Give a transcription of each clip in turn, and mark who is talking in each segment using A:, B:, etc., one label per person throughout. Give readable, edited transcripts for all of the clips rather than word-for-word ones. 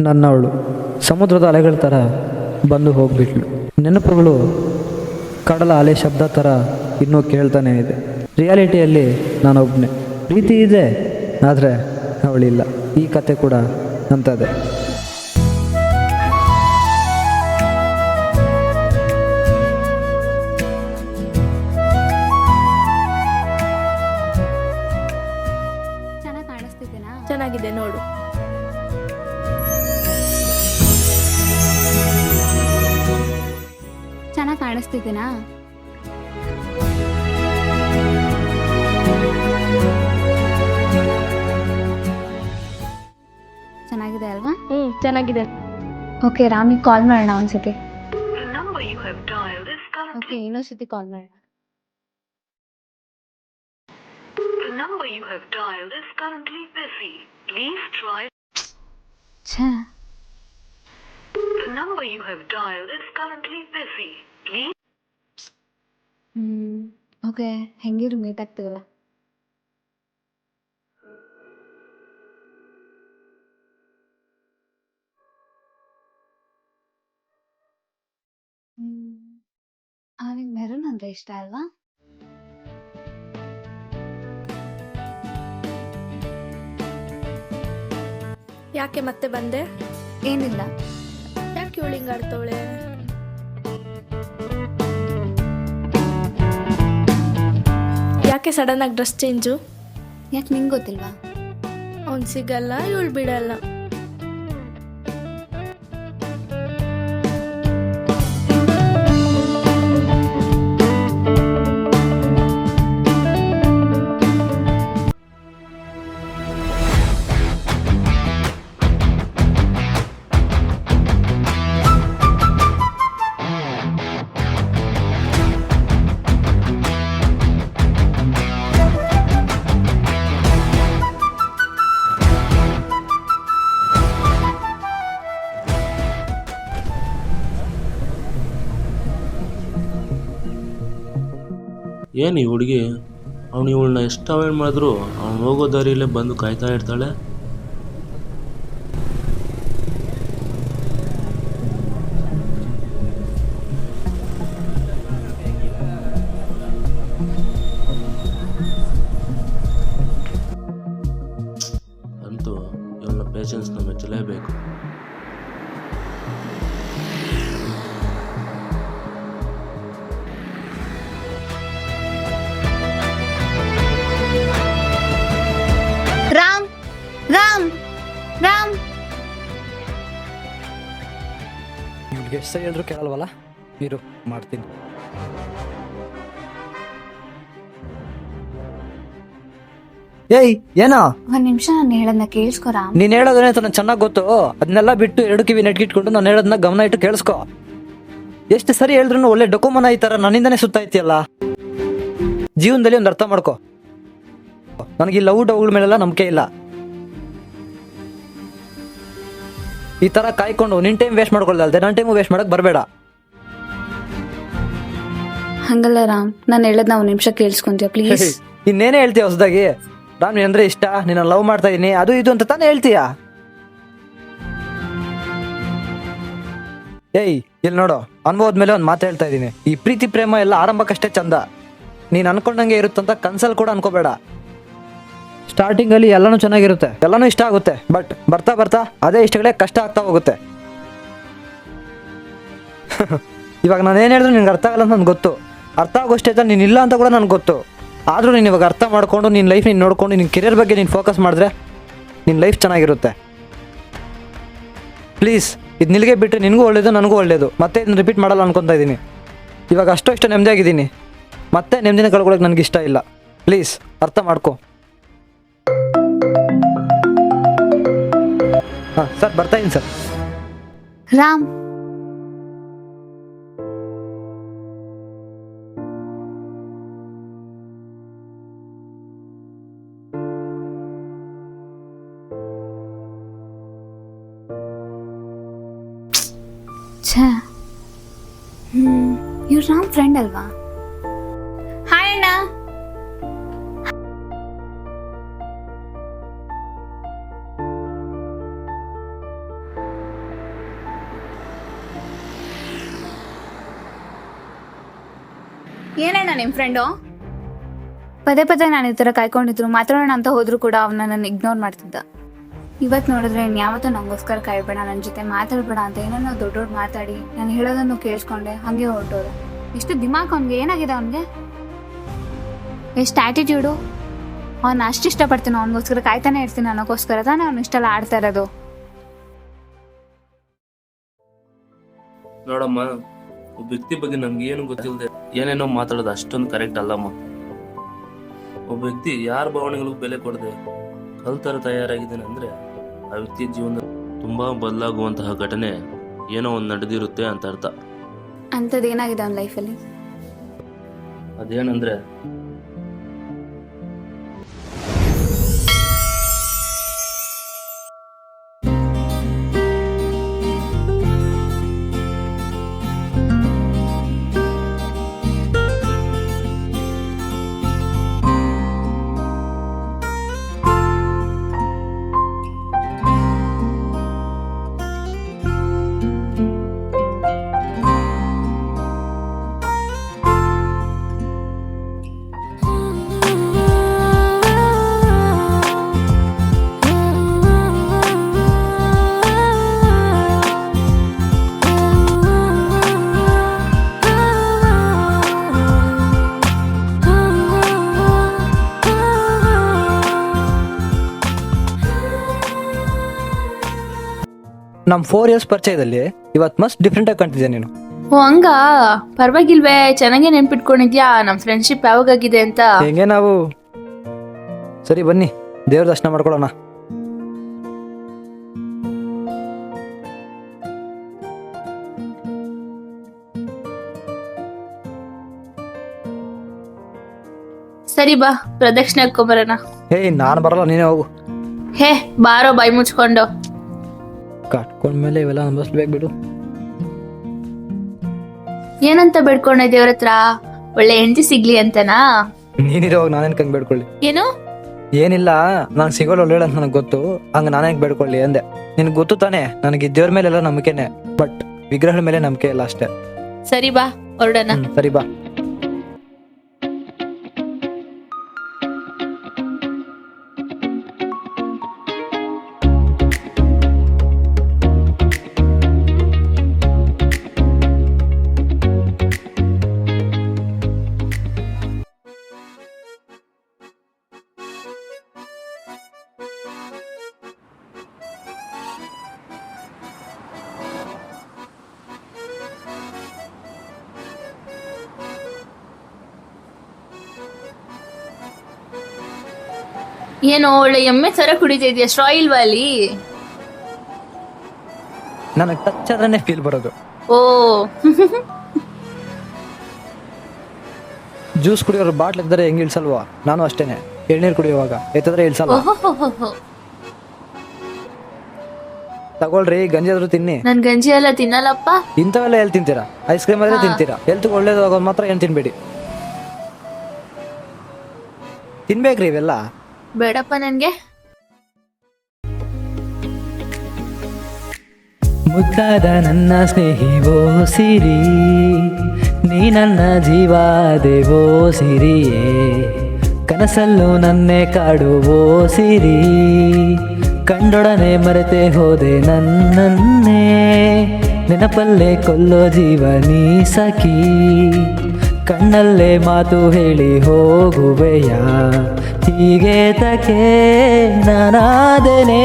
A: ನನ್ನವಳು ಸಮುದ್ರದ ಅಲೆಗಳ ಥರ ಬಂದು ಹೋಗ್ಬಿಟ್ಲು. ನೆನಪುಗಳು ಕಡಲ ಅಲೆ ಶಬ್ದ ಥರ ಇನ್ನೂ ಕೇಳ್ತಾನೆ ಇದೆ. ರಿಯಾಲಿಟಿಯಲ್ಲಿ ನಾನೊಬ್ಬನೇ. ಪ್ರೀತಿ ಇದೆ, ಆದರೆ ಅವಳಿಲ್ಲ. ಈ ಕತೆ ಕೂಡ ಅಂಥದ್ದೇ.
B: ಚೆನ್ನಾಗಿ ಕಾಣಿಸ್ತಿದ್ದೀನಾ?
C: ಚೆನ್ನಾಗಿದೆ ನೋಡು.
B: ಚೆನ್ನಾಗಿ ಕಾಣಿಸ್ತಿದ್ದೀನಾ? ಚೆನ್ನಾಗಿದೆ ಅಲ್ವಾ?
C: ಚೆನ್ನಾಗಿದೆ.
B: ಓಕೆ, ರಾಮಿಗೆ ಕಾಲ್ ಮಾಡೋಣ ಒಂದ್ಸತಿ.
D: The number you have dialed is currently
B: okay, ಇನ್ನೊಂದ್ಸತಿ ಕಾಲ್ ಮಾಡೋಣ.
D: the number you have dialed is currently busy. Please try.
B: ಛೇ,
D: The number you have dialed is currently busy. Please.
B: Okay, ಹೆಂಗಿರು ಮೀಟ್ ಆಗ್ತೀವಲ್ಲ. ಅವನಿಗೆ ಮೆರೂನ್ ಅಂದ್ರೆ ಇಷ್ಟ ಅಲ್ವಾ?
C: ಯಾಕೆ ಮತ್ತೆ ಬಂದೆ?
B: ಏನಿಲ್ಲ.
C: ಯಾಕೆ ಇವಳು ಹಿಂಗೆ ಆಡ್ತವಳೆ? ಯಾಕೆ ಸಡನ್ ಆಗಿ ಡ್ರೆಸ್ ಚೇಂಜು?
B: ಯಾಕೆ ನಿಂಗೆ ಗೊತ್ತಿಲ್ವಾ?
C: ಅವ್ನು ಸಿಗಲ್ಲ, ಇವಳು ಬಿಡಲ್ಲ.
E: ಏನು ಈ ಹುಡುಗಿ, ಅವ್ನು ಇವಳನ್ನ ಎಷ್ಟು ಅವಾಯ್ಡ್ ಮಾಡಿದ್ರು ಅವ್ನು ಹೋಗೋ ದಾರಿಯಲ್ಲೇ ಬಂದು ಕಾಯ್ತಾ ಇರ್ತಾಳೆ. ಅಂತೂ ಇವಳನ್ನ ಪೇಷನ್ಸ್ನ ಮೆಚ್ಚಲೇಬೇಕು.
B: ರಾಮ್ ರಾಮ್ ರಾಮ್
A: ನಿಮ್ಗೆ ಎಷ್ಟು ಸರಿ ಹೇಳಿದ್ರು ಕೇಳಲ್ವಲ್ಲ, ಇರು ಮಾಡ್ತೀನಿ. ಏಯ್ ಏನೋ
B: ಒಂದ್ ನಿಮಿಷ ನಾನು ಹೇಳೋದನ್ನ ಕೇಳಿಸ್ಕೊ ರಾಮ್.
A: ನೀನ್ ಹೇಳೋದನ್ನೇ ನನಗೆ ಚೆನ್ನಾಗಿ ಗೊತ್ತು. ಅದನ್ನೆಲ್ಲ ಬಿಟ್ಟು ಎರಡು ಕಿವಿ ನೆಟ್ಗಿಟ್ಕೊಂಡು ನಾನು ಹೇಳೋದನ್ನ ಗಮನ ಇಟ್ಟು ಕೇಳಿಸ್ಕೊ. ಎಷ್ಟು ಸರಿ ಹೇಳಿದ್ರು ಒಳ್ಳೆ ಡೊಕೋಮನ ಈ ತರ ನನ್ನಿಂದನೇ ಸುತ್ತಾಯ್ತಿಯಲ್ಲ. ಜೀವನದಲ್ಲಿ ಒಂದು ಅರ್ಥ ಮಾಡ್ಕೊ, ನನಗೆ ಈ ಲವ್ ಡವ್ಗಳ ಮೇಲೆಲ್ಲ ನಂಬಿಕೆ ಇಲ್ಲ. ಈ ತರ ಕಾಯ್ಕೊಂಡು ನಿನ್ ಟೈಮ್ ವೇಸ್ಟ್ ಮಾಡ್ಕೊಳ್ದಲ್ದೆ ನನ್ನ ಟೈಮು ವೇಸ್ಟ್ ಮಾಡಕ್ ಬರಬೇಡ.
B: ಹಂಗಲ್ಲ ರಾಮ್, ನಾನು ಹೇಳೋದನ್ನ ಒಂದ್ ನಿಮಿಷ ಕೇಳಿಸ್ಕೊಂತೀಯ ಪ್ಲೀಸ್?
A: ಇನ್ನೇನೇ ಹೇಳ್ತೀಯ ಹೊಸದಾಗಿ? ರಾಮ್ ನೀನ್ ಅಂದ್ರೆ ಇಷ್ಟ, ನಿನ್ನ ಲವ್ ಮಾಡ್ತಾ ಇದೀನಿ ಅದು ಇದು ಅಂತ ತಾನೇ ಹೇಳ್ತೀಯ. ಏಯ್ ಇಲ್ಲಿ ನೋಡು, ಅನುಭವದ ಮೇಲೆ ಒಂದು ಮಾತು ಹೇಳ್ತಾ ಇದ್ದೀನಿ. ಈ ಪ್ರೀತಿ ಪ್ರೇಮ ಎಲ್ಲ ಆರಂಭಕ್ಕಷ್ಟೇ ಚಂದ. ನೀನ್ ಅನ್ಕೊಂಡಂಗೆ ಇರುತ್ತಂತ ಕನ್ಸಲ್ಲಿ ಕೂಡ ಅನ್ಕೋಬೇಡ. ಸ್ಟಾರ್ಟಿಂಗ್ ಅಲ್ಲಿ ಎಲ್ಲಾನು ಚೆನ್ನಾಗಿರುತ್ತೆ, ಎಲ್ಲಾನು ಇಷ್ಟ ಆಗುತ್ತೆ. ಬಟ್ ಬರ್ತಾ ಬರ್ತಾ ಅದೇ ಇಷ್ಟಗಳೇ ಕಷ್ಟ ಆಗ್ತಾ ಹೋಗುತ್ತೆ. ಇವಾಗ ನಾನು ಏನು ಹೇಳಿದ್ರು ನಿನ್ಗೆ ಅರ್ಥ ಆಗಲ್ಲ ಅಂತ ನನ್ಗೆ ಗೊತ್ತು. ಅರ್ಥ ಆಗೋಷ್ಟೇ ನೀನು ಇಲ್ಲ ಅಂತ ಕೂಡ ನನಗೆ ಗೊತ್ತು. ಆದರೂ ನೀನು ಇವಾಗ ಅರ್ಥ ಮಾಡ್ಕೊಂಡು ನಿನ್ನ ಲೈಫ್ ನೀನು ನೋಡ್ಕೊಂಡು ನಿನ್ನ ಕೆರಿಯರ್ ಬಗ್ಗೆ ನೀನು ಫೋಕಸ್ ಮಾಡಿದ್ರೆ ನಿನ್ನ ಲೈಫ್ ಚೆನ್ನಾಗಿರುತ್ತೆ. ಪ್ಲೀಸ್ ಇದು ನಿನಗೆ ಬಿಟ್ಟರೆ ನಿನಗೂ ಒಳ್ಳೇದು, ನನಗೂ ಒಳ್ಳೇದು. ಮತ್ತೆ ಇದನ್ನ ರಿಪೀಟ್ ಮಾಡಲ್ಲ ಅನ್ಕೊತಾ ಇದ್ದೀನಿ. ಇವಾಗ ಅಷ್ಟು ನೆಮ್ಮದಿಯಾಗಿದ್ದೀನಿ, ಮತ್ತೆ ನೆಮ್ಮದಿನ ಕಳ್ಕೊಳ್ಳೋಕೆ ನನಗೆ ಇಷ್ಟ ಇಲ್ಲ. ಪ್ಲೀಸ್ ಅರ್ಥ ಮಾಡ್ಕೊ. ಹಾಂ ಸರ್, ಬರ್ತಾ ಇದ್ದೀನಿ ಸರ್.
B: ರಾಮ್ ಛೇ, ಇವ್ರು ರಾಮ್ ಫ್ರೆಂಡ್ ಅಲ್ವಾ? ಹಾಯ್ ಅಣ್ಣ. ಏನಣ್ಣ ನಿಮ್ಮ ಫ್ರೆಂಡು ಪದೇ ಪದೇ ನಾನು ಈ ಥರ ಕಾಯ್ಕೊಂಡಿದ್ರು ಮಾತಾಡೋಣ ಅಂತ ಹೋದ್ರು ಕೂಡ ಅವನ ನನ್ನ ಇಗ್ನೋರ್ ಮಾಡ್ತಿದ್ದ. ಇವತ್ತು ನೋಡಿದ್ರೆ ಯಾವತ್ತೂ ನಂಗೋಸ್ಕರ ಕಾಯ್ಬೇಡ, ನನ್ನ ಜೊತೆ ಮಾತಾಡ್ಬೇಡ ಅಂತ ಏನೇನೋ ದೊಡ್ಡೋರು ಮಾತಾಡಿ ನಾನು ಹೇಳೋದನ್ನು ಕೇಳಿಸ್ಕೊಂಡೆ ಹಾಗೆ ಹೊರಟೋರು. ಎಷ್ಟು ದಿಮಾಕ್ ಅವನಿಗೆ, ಏನಾಗಿದೆ ಅವನಿಗೆ, ಎಷ್ಟು ಆ್ಯಟಿಟ್ಯೂಡು. ಅವ್ನು ಅಷ್ಟು ಇಷ್ಟಪಡ್ತೀನಿ, ಅವನಿಗೋಸ್ಕರ ಕಾಯ್ತಾನೆ ಇರ್ತೀನಿ ಅನ್ನೋಕ್ಕೋಸ್ಕರ ತಾನೇ ಅವ್ನು ಇಷ್ಟೆಲ್ಲ ಆಡ್ತಾ ಇರೋದು.
E: ನೋಡಮ್ಮ, ಒಬ್ಬ ವ್ಯಕ್ತಿ ಬಗ್ಗೆ ನಮ್ಗೆ ಏನು ಗೊತ್ತಿಲ್ಲದೆ ಏನೇನೋ ಮಾತಾಡೋದು ಅಷ್ಟೊಂದು ಕರೆಕ್ಟ್ ಅಲ್ಲಮ್ಮ. ಒಬ್ಬ ವ್ಯಕ್ತಿ ಯಾರ ಭಾವನೆಗಳಿಗೂ ಬೆಲೆ ಕೊಡದೆ ಕಲ್ತರ ತಯಾರಾಗಿದ್ದಾನೆ ಅಂದ್ರೆ ಆ ವ್ಯಕ್ತಿ ಜೀವನ ತುಂಬಾ ಬದಲಾಗುವಂತಹ ಘಟನೆ ಏನೋ ಒಂದು ನಡೆದಿರುತ್ತೆ ಅಂತ ಅರ್ಥ.
B: ಅಂಥದ್ದು ಏನಾಗಿದೆ ಅವನ ಲೈಫಲ್ಲಿ?
E: ಅದೇನಂದ್ರೆ
A: ನಮ್ಮ 4 years ಪರಿಚಯದಲ್ಲಿ ಇವತ್ತು ಮಸ್ಟ್ ಡಿಫ್ರೆಂಟಾಗಿ ಕಾಣ್ತಿದ್ದೆ ನೀನು.
F: ಓ ಹಂಗ, ಪರವಾಗಿಲ್ವೇ, ಚೆನ್ನಾಗೇ ನೆನ್ಪಿಟ್ಕೊಂಡಿದ್ಯಾ ನಮ್ಮ ಫ್ರೆಂಡ್ಶಿಪ್ ಯಾವಾಗಾಗಿದೆ ಅಂತ.
A: ಹೆಂಗೆ ನಾವು? ಸರಿ ಬನ್ನಿ ದೇವ್ರ ದರ್ಶನ ಮಾಡ್ಕೊಳ್ಳೋಣ.
F: ಸರಿ ಬಾ, ಪ್ರದಕ್ಷಿಣೆ ಹಾಕೊಂಬರೋಣ.
A: ಏಯ್ ನಾನು ಬರಲ್ಲ, ನೀನೇ ಹೋಗು.
F: ಹೇ ಬಾರೋ, ಬಾಯಿ ಮುಚ್ಕೊಂಡು.
A: ಕಟ್ಕೊಂಡ್ಮೇಲೆ ಇವೆಲ್ಲ ಅನ್ಭವಿಸ್ಬೇಕು ಬಿಡು.
F: ಏನಂತ ಬೇಡ್ಕೊಂಡೆ ದೇವ್ರ ಹತ್ರ? ಒಳ್ಳೆ ಹೆಂಡತಿ ಸಿಗ್ಲಿ ಅಂತನಾ?
A: ನೀನಿರೋವಾಗ ನಾನೇನ್ ಕಂಗ್ ಬೇಡ್ಕೊಳ್ಳಿ?
F: ಏನು?
A: ಏನಿಲ್ಲ, ನಾನು ಸಿಗೋಲ್ಲ ಒಳ್ಳೆ ಅಂತ ನನಗೆ ಗೊತ್ತು, ಹಂಗ ನಾನೇ ಬೇಡ್ಕೊಳ್ಳಿ ಅಂದೆ. ನಿನ್ಗೆ ಗೊತ್ತು ತಾನೇ ನನಗೆ ದೇವ್ರ ಮೇಲೆಲ್ಲ ನಂಬಿಕೆನೆ, ಬಟ್ ವಿಗ್ರಹದ ಮೇಲೆ ನಂಬಿಕೆ ಇಲ್ಲ ಅಷ್ಟೇ.
F: ಸರಿ ಬಾ ಹೊರಡೋಣ.
A: ಸರಿ ಬಾ.
F: ಏನೋ ಒಳ್ಳೆ ಎಮ್ಮೆ ತರ ಕುಡಿತಾ ಇದೆಯಾ, ಸ್ಟ್ರಾ ಇಲ್ವಾ ಅಲ್ಲಿ?
A: ನನಗೆ ಟಚ್ ಆದ್ರೆ ಫೀಲ್ ಬರೋದು.
F: ಓ
A: ಜ್ಯೂಸ್ ಕುಡಿಯೋರು ಬಾಟ್ಲ್ ಇದ್ದರೆ ಹೆಂಗ್ ಇಳ್ಸಲ್ವಾ, ನಾನು ಅಷ್ಟೇನೆ. ಎಳ್ನೀರು ಕುಡಿಯುವಾಗ ಎತ್ತಿದ್ರೆ ಇಳ್ಸಲ್ಲ. ತಗೊಳ್ರಿ, ಗಂಜಿ ಆದ್ರೂ ತಿನ್ನಿ.
F: ನನ್ ಗಂಜಿ ಎಲ್ಲ ತಿನ್ನಲ್ಲಪ್ಪ.
A: ಇಂಥವೆಲ್ಲ ಎಲ್ಲಿ ತಿಂತೀರಾ? ಐಸ್ ಕ್ರೀಮ್ ಆದ್ರೆ ತಿಂತೀರಾ. ಹೆಲ್ತ್ ಒಳ್ಳೇದು ಆಗೋದು ಮಾತ್ರ ಏನು ತಿನ್ಬೇಡಿ. ತಿನ್ಬೇಕ್ರಿ ಇವೆಲ್ಲ.
F: ಬೇಡಪ್ಪ ನನ್ಗೆ.
A: ಮುದ್ದಾದ ನನ್ನ ಸ್ನೇಹಿವೋ ಸಿರಿ, ನೀ ನನ್ನ ಜೀವ ದೇವೋ ಸಿರಿಯೇ, ಕನಸಲ್ಲೂ ನನ್ನೇ ಕಾಡುವೋ ಸಿರಿ, ಕಂಡೊಡನೆ ಮರೆತೆ ಹೋದೆ ನನ್ನನ್ನೇ, ನೆನಪಲ್ಲೇ ಕೊಲ್ಲೋ ಜೀವನೀ ಸಖಿ, ಕಣ್ಣಲ್ಲೇ ಮಾತು ಹೇಳಿ ಹೋಗುವೆಯ, ಹೀಗೆ ತಕೆ ನಾನಾದೆನೆ,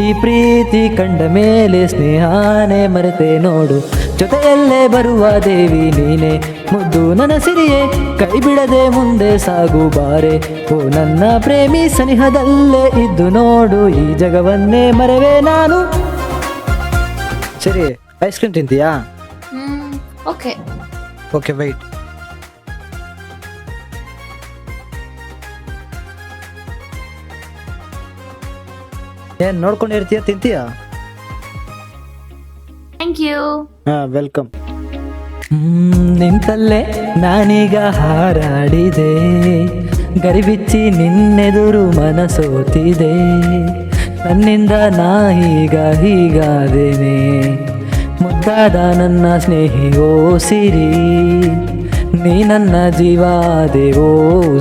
A: ಈ ಪ್ರೀತಿ ಕಂಡ ಮೇಲೆ ಸ್ನೇಹಾನೇ ಮರೆತೆ ನೋಡು, ಜೊತೆಯಲ್ಲೇ ಬರುವ ದೇವಿ ನೀನೆ, ಮುದ್ದು ನನ್ನ ಸಿರಿಯೇ, ಕೈ ಬಿಡದೆ ಮುಂದೆ ಸಾಗು ಬಾರೆ, ಓ ನನ್ನ ಪ್ರೇಮಿ ಸನಿಹದಲ್ಲೇ ಇದ್ದು ನೋಡು, ಈ ಜಗವನ್ನೇ ಮರೆವೆ ನಾನು. ಸರಿ, ಐಸ್ ಕ್ರೀಮ್ ತಿಂತೀಯಾ?
F: Okay
A: okay, wait. ಏನ್ ನೋಡ್ಕೊಂಡಿರ್ತೀಯ, ತಿಂತೀಯಾ?
F: Thank you.
A: ವೆಲ್ಕಮ್. ನಿಂತಲ್ಲೇ ನಾನೀಗ ಹಾರಾಡಿದೆ, ಗರಿಬಿಚ್ಚಿ ನಿನ್ನೆದುರು ಮನಸೋತಿದೆ, ನನ್ನಿಂದ ನಾ ಈಗ ಹೀಗಾದೇನೆ, ಮುದ್ದಾದ ನನ್ನ ಸ್ನೇಹಿಯೋ ಸಿರಿ, ನೀ ನನ್ನ ಜೀವ ದೇವೋ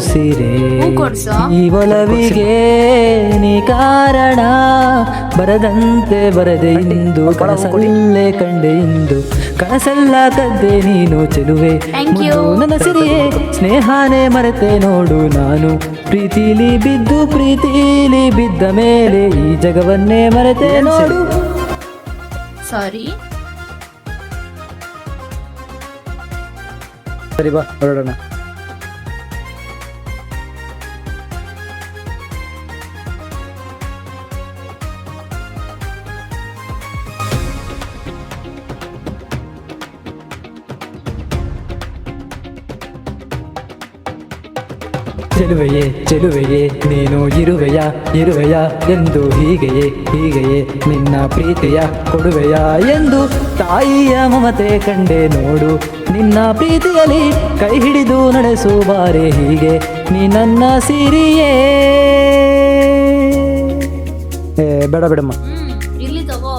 A: ಸಿರೆ
F: ಹೂ ಕೊಡ್ಸು.
A: ಈ ಒಲವಿಗೆ ನೀ ಕಾರಣ ಬರದಂತೆ ಬರದೆ ಇಂದು ಕನಸಲ್ಲೇ ಕಂಡೆ ಇಂದು ಕನಸೆಲ್ಲ ಕದ್ದೆ ನೀನು ಚೆಲುವೆ
F: Thank you.
A: ಮುದ್ದು ನನ್ನ ಸಿರಿಯೇ ಸ್ನೇಹನೇ ಮರೆತೆ ನೋಡು ನಾನು ಪ್ರೀತಿಲಿ ಬಿದ್ದ ಮೇಲೆ ಈ ಜಗವನ್ನೇ ಮರೆತೆ ನೋಡು.
F: ಸಾರಿ.
A: ಸರಿ ಬಾ ಹೊರಡೋಣ. ಚೆಲುವೆಯೇ ನೀನು ಇರುವೆಯ ಎಂದು ಹೀಗೆಯೇ ನಿನ್ನ ಪ್ರೀತಿಯ ಕೊಡುವೆಯ ಎಂದು ತಾಯಿಯ ಮಮತೆ ಕಂಡೆ ನೋಡು ನಿನ್ನ ಪ್ರೀತಿಯಲ್ಲಿ ಕೈ ಹಿಡಿದು ನಡೆಸು ಬಾರೆ ಹೀಗೆ ನೀ ನನ್ನ ಸಿರಿಯೇ. ಬೇಡ ಬೇಡಮ್ಮ.
F: ಇಲ್ಲಿ ತಗೋ.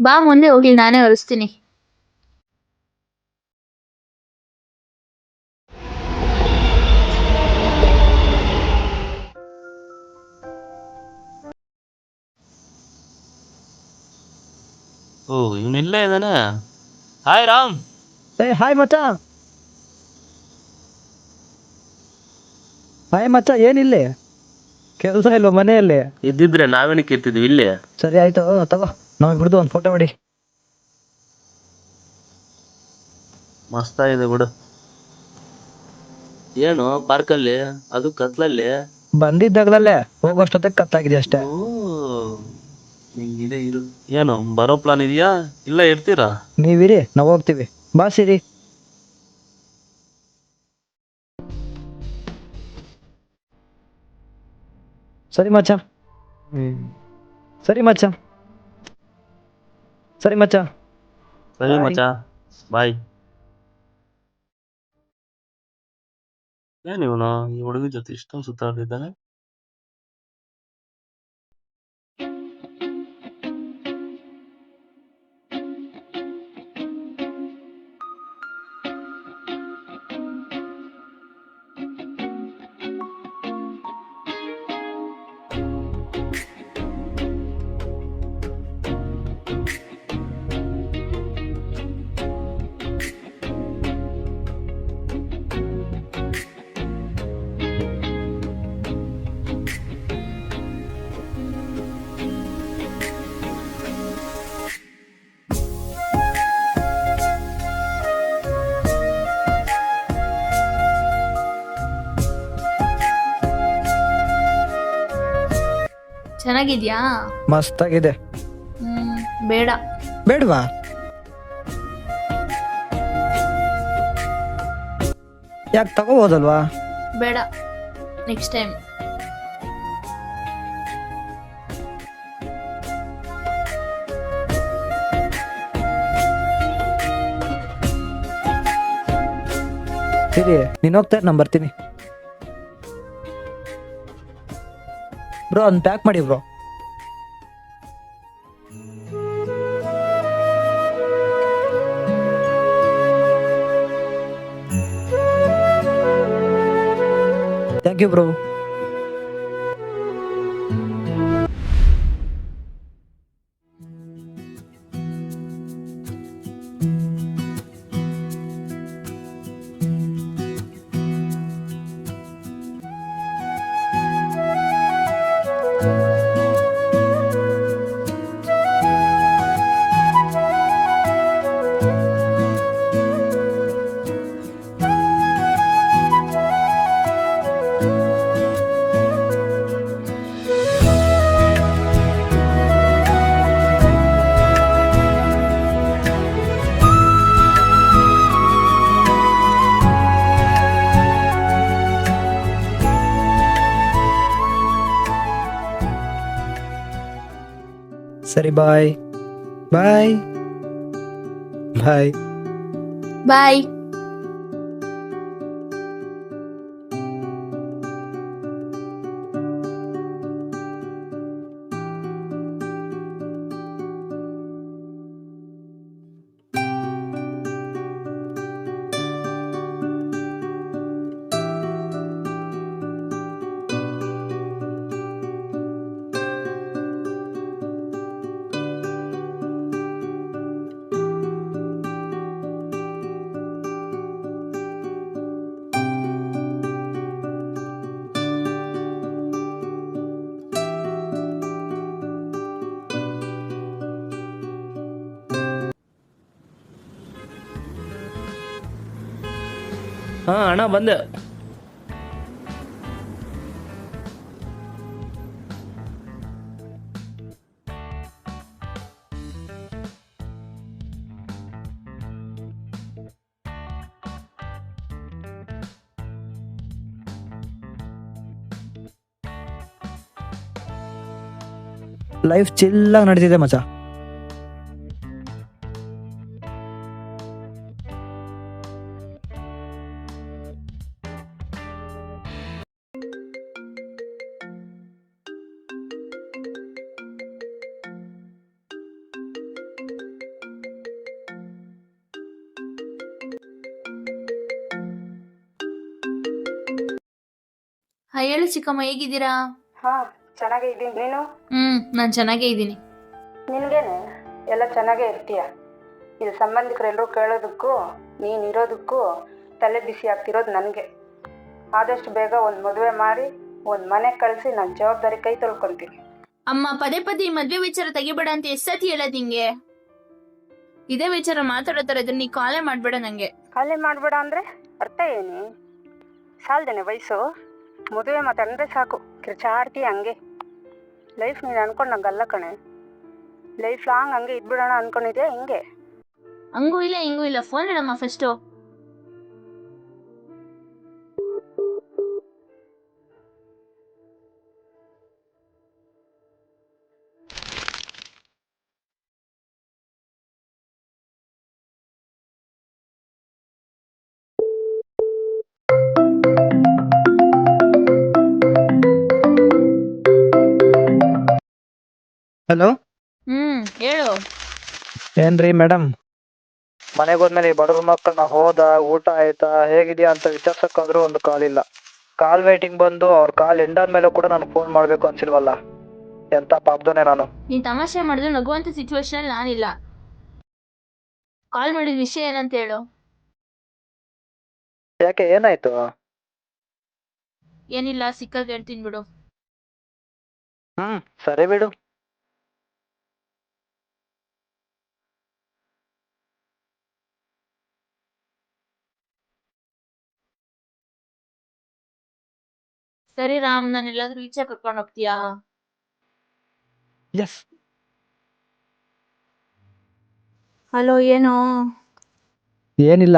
F: ಬಾ ಮುಂದೆ ಹೋಗಿ ನಾನೇ ಒರೆಸ್ತೀನಿ.
E: ಓ ಇವನಿಲ್ಲ ಇದಾನೆ. ಹಾಯ್ ರಾಮ್.
A: ಹಾಯ್ ಮಚ್ಚ ಏನಿಲ್ಲ ಕೆಲಸ ಇಲ್ವ ಮನೆಯಲ್ಲಿ?
E: ಇದ್ದಿದ್ರೆ ನಾವೇನಕ್ಕೆ ಇರ್ತಿದ್ವಿ ಇಲ್ಲಿ.
A: ಸರಿ ಆಯ್ತು ತಗೋ ನಮಗೆ ಬಿಡ್ದು ಒಂದು ಫೋಟೋ ಮಾಡಿ.
E: ಮಸ್ತಾಗಿದೆ ಬಿಡು. ಏನು ಪಾರ್ಕಲ್ಲಿ ಅದು ಕತ್ಲಲ್ಲಿ?
A: ಬಂದಿದ್ದಾಗಲೇ ಹೋಗೋಷ್ಟೊತ್ತಿಗೆ ಕತ್ತಾಗಿದೆ ಅಷ್ಟೇ.
E: ಹಿಂಗಿದೆ ಇರು. ಏನು ಬರೋ ಪ್ಲಾನ್ ಇದೆಯಾ ಇಲ್ಲ ಇರ್ತೀರಾ?
A: ನೀವಿರಿ ನಾವು ಹೋಗ್ತೀವಿ. ಬಾ ಸಿರಿ. ಸರಿ ಮಚ್ಚ.
E: ಸರಿ ಮಚ್ಚ ಬಾಯ್. ಏನ್ ಇವನು ಈ ಹುಡುಗ ಜೊತೆ ಇಷ್ಟೊಂದು ಸುತ್ತಾಡ್ತಿದ್ದಾನೆ?
F: ಚೆನ್ನಾಗಿದ್ಯಾ?
A: ಮಸ್ತಾಗಿದೆ.
F: ಬೇಡ.
A: ಬೇಡವಾ? ಯಾಕೆ ತಗೋಬೋದಲ್ವಾ?
F: ಬೇಡ, ನೆಕ್ಸ್ಟ್ ಟೈಮ್.
A: ಸರಿ ನೀನು ಹೋಗ್ತಾರೆ ನಾನು ಬರ್ತೀನಿ. ಬ್ರೋ ಅದನ್ನ ಪ್ಯಾಕ್ ಮಾಡಿ ಬ್ರೋ. Thank you bro. ಸರಿ ಬಾಯ್ ಬಾಯ್ ಬಾಯ್
F: ಬಾಯ್.
E: ಹಾಂ ಅಣ್ಣ ಬಂದೆ.
A: ಲೈಫ್ ಚಿಲ್ಲಾಗಿ ನಡೀತಿದೆ ಮಚ್ಚ.
F: ಹೇಳು ಚಿಕ್ಕಮ್ಮ, ಹೇಗಿದ್ದೀರಾ?
G: ಹಾ ಚೆನ್ನಾಗೇ ಇದ್ದೀನಿ. ನೀನು?
F: ನಾನು ಚೆನ್ನಾಗೇ ಇದ್ದೀನಿ.
G: ನಿನ್ಗೇನೆ ಎಲ್ಲ ಚೆನ್ನಾಗೇ ಇರ್ತೀಯ. ಇದು ಸಂಬಂಧಿಕರೆಲ್ಲರೂ ಕೇಳೋದಕ್ಕೂ ನೀನು ಇರೋದಕ್ಕೂ ತಲೆ ಬಿಸಿ ಆಗ್ತಿರೋದು ನನಗೆ. ಆದಷ್ಟು ಬೇಗ ಒಂದು ಮದುವೆ ಮಾಡಿ ಒಂದು ಮನೆ ಕಳಿಸಿ ನನ್ನ ಜವಾಬ್ದಾರಿ ಕೈ ತೊಳ್ಕೊತೀನಿ.
F: ಅಮ್ಮ, ಪದೇ ಪದೇ ಈ ಮದ್ವೆ ವಿಚಾರ ತೆಗಿಬೇಡ ಅಂತ ಎಷ್ಟು ಸತಿ ಹೇಳೋದು ನಿಂಗೆ? ಇದೇ ವಿಚಾರ ಮಾತಾಡೋ ಥರ ಇದ್ರೆ ನೀ ಕಾಲೇ ಮಾಡಬೇಡ ನನಗೆ.
G: ಖಾಲಿ ಮಾಡಬೇಡ ಅಂದರೆ ಅರ್ಥ ಏನು? ಸಾಲ್ದೇನೆ ವಯಸ್ಸು? ಮದುವೆ ಮಾತಾಡಿದ್ರೆ ಸಾಕು ಕಿರ್ಚಾಡ್ತೀಯ ಹಂಗೆ. ಲೈಫ್ ನೀನು ಅನ್ಕೊಂಡಂಗಲ್ಲ ಕಣೆ. ಲೈಫ್ ಲಾಂಗ್ ಹಂಗೆ ಇದ್ಬಿಡೋಣ ಅನ್ಕೊಂಡಿದ್ಯಾ ಹಿಂಗೆ?
F: ಹಂಗೂ ಇಲ್ಲ ಹಿಂಗೂ ಇಲ್ಲ. Phone ಇಡಮ್ಮ first.
A: ಹಲೋ,
F: ಹೇಳು.
A: ಏನ್ರಿ ಮೇಡಮ್, ಮನೆಗೆ ಹೋದ್ಮೇಲೆ ಈ ಬಡವ್ರ ಮಕ್ಕಳನ್ನ ಹೋದ, ಊಟ ಆಯ್ತಾ, ಹೇಗಿದ್ಯಾ ಅಂತ ವಿಚಾರಿಸಕ್ಕಾದ್ರೂ ಒಂದು ಕಾಲ್ ಇಲ್ಲ. ಕಾಲ್ ವೇಟಿಂಗ್ ಬಂದು ಅವ್ರ ಕಾಲ್ ಎಂಡಾದ್ಮೇಲೆ ಕೂಡ ನಾನು ಫೋನ್ ಮಾಡಬೇಕು ಅನ್ಸಿಲ್ವಲ್ಲ. ಎಂತ ಪಾಪದೋನೆ ನಾನು.
F: ನೀನ್ ತಮಾಷೆ ಮಾಡಿದ್ರೆ ನಗುವಂತ ಸಿಚುವೇಶನ್ ನಾನಿಲ್ಲ. ಕಾಲ್ ಮಾಡಿದ ವಿಷಯ ಏನಂತ ಹೇಳು.
A: ಯಾಕೆ, ಏನಾಯ್ತು?
F: ಏನಿಲ್ಲ, ಸಿಕ್ಕಾಗ ಹೇಳ್ತೀನಿ ಬಿಡು.
A: ಸರಿ ಬಿಡು.
F: ಸರಿ ರಾಮ್, ನಾನು ಎಲ್ಲಾದ್ರೂ ಈಚೆ ಕರ್ಕೊಂಡು ಹೋಗ್ತೀಯಾ?
A: ಎಸ್.
F: ಹಲೋ, ಏನು?
A: ಏನಿಲ್ಲ,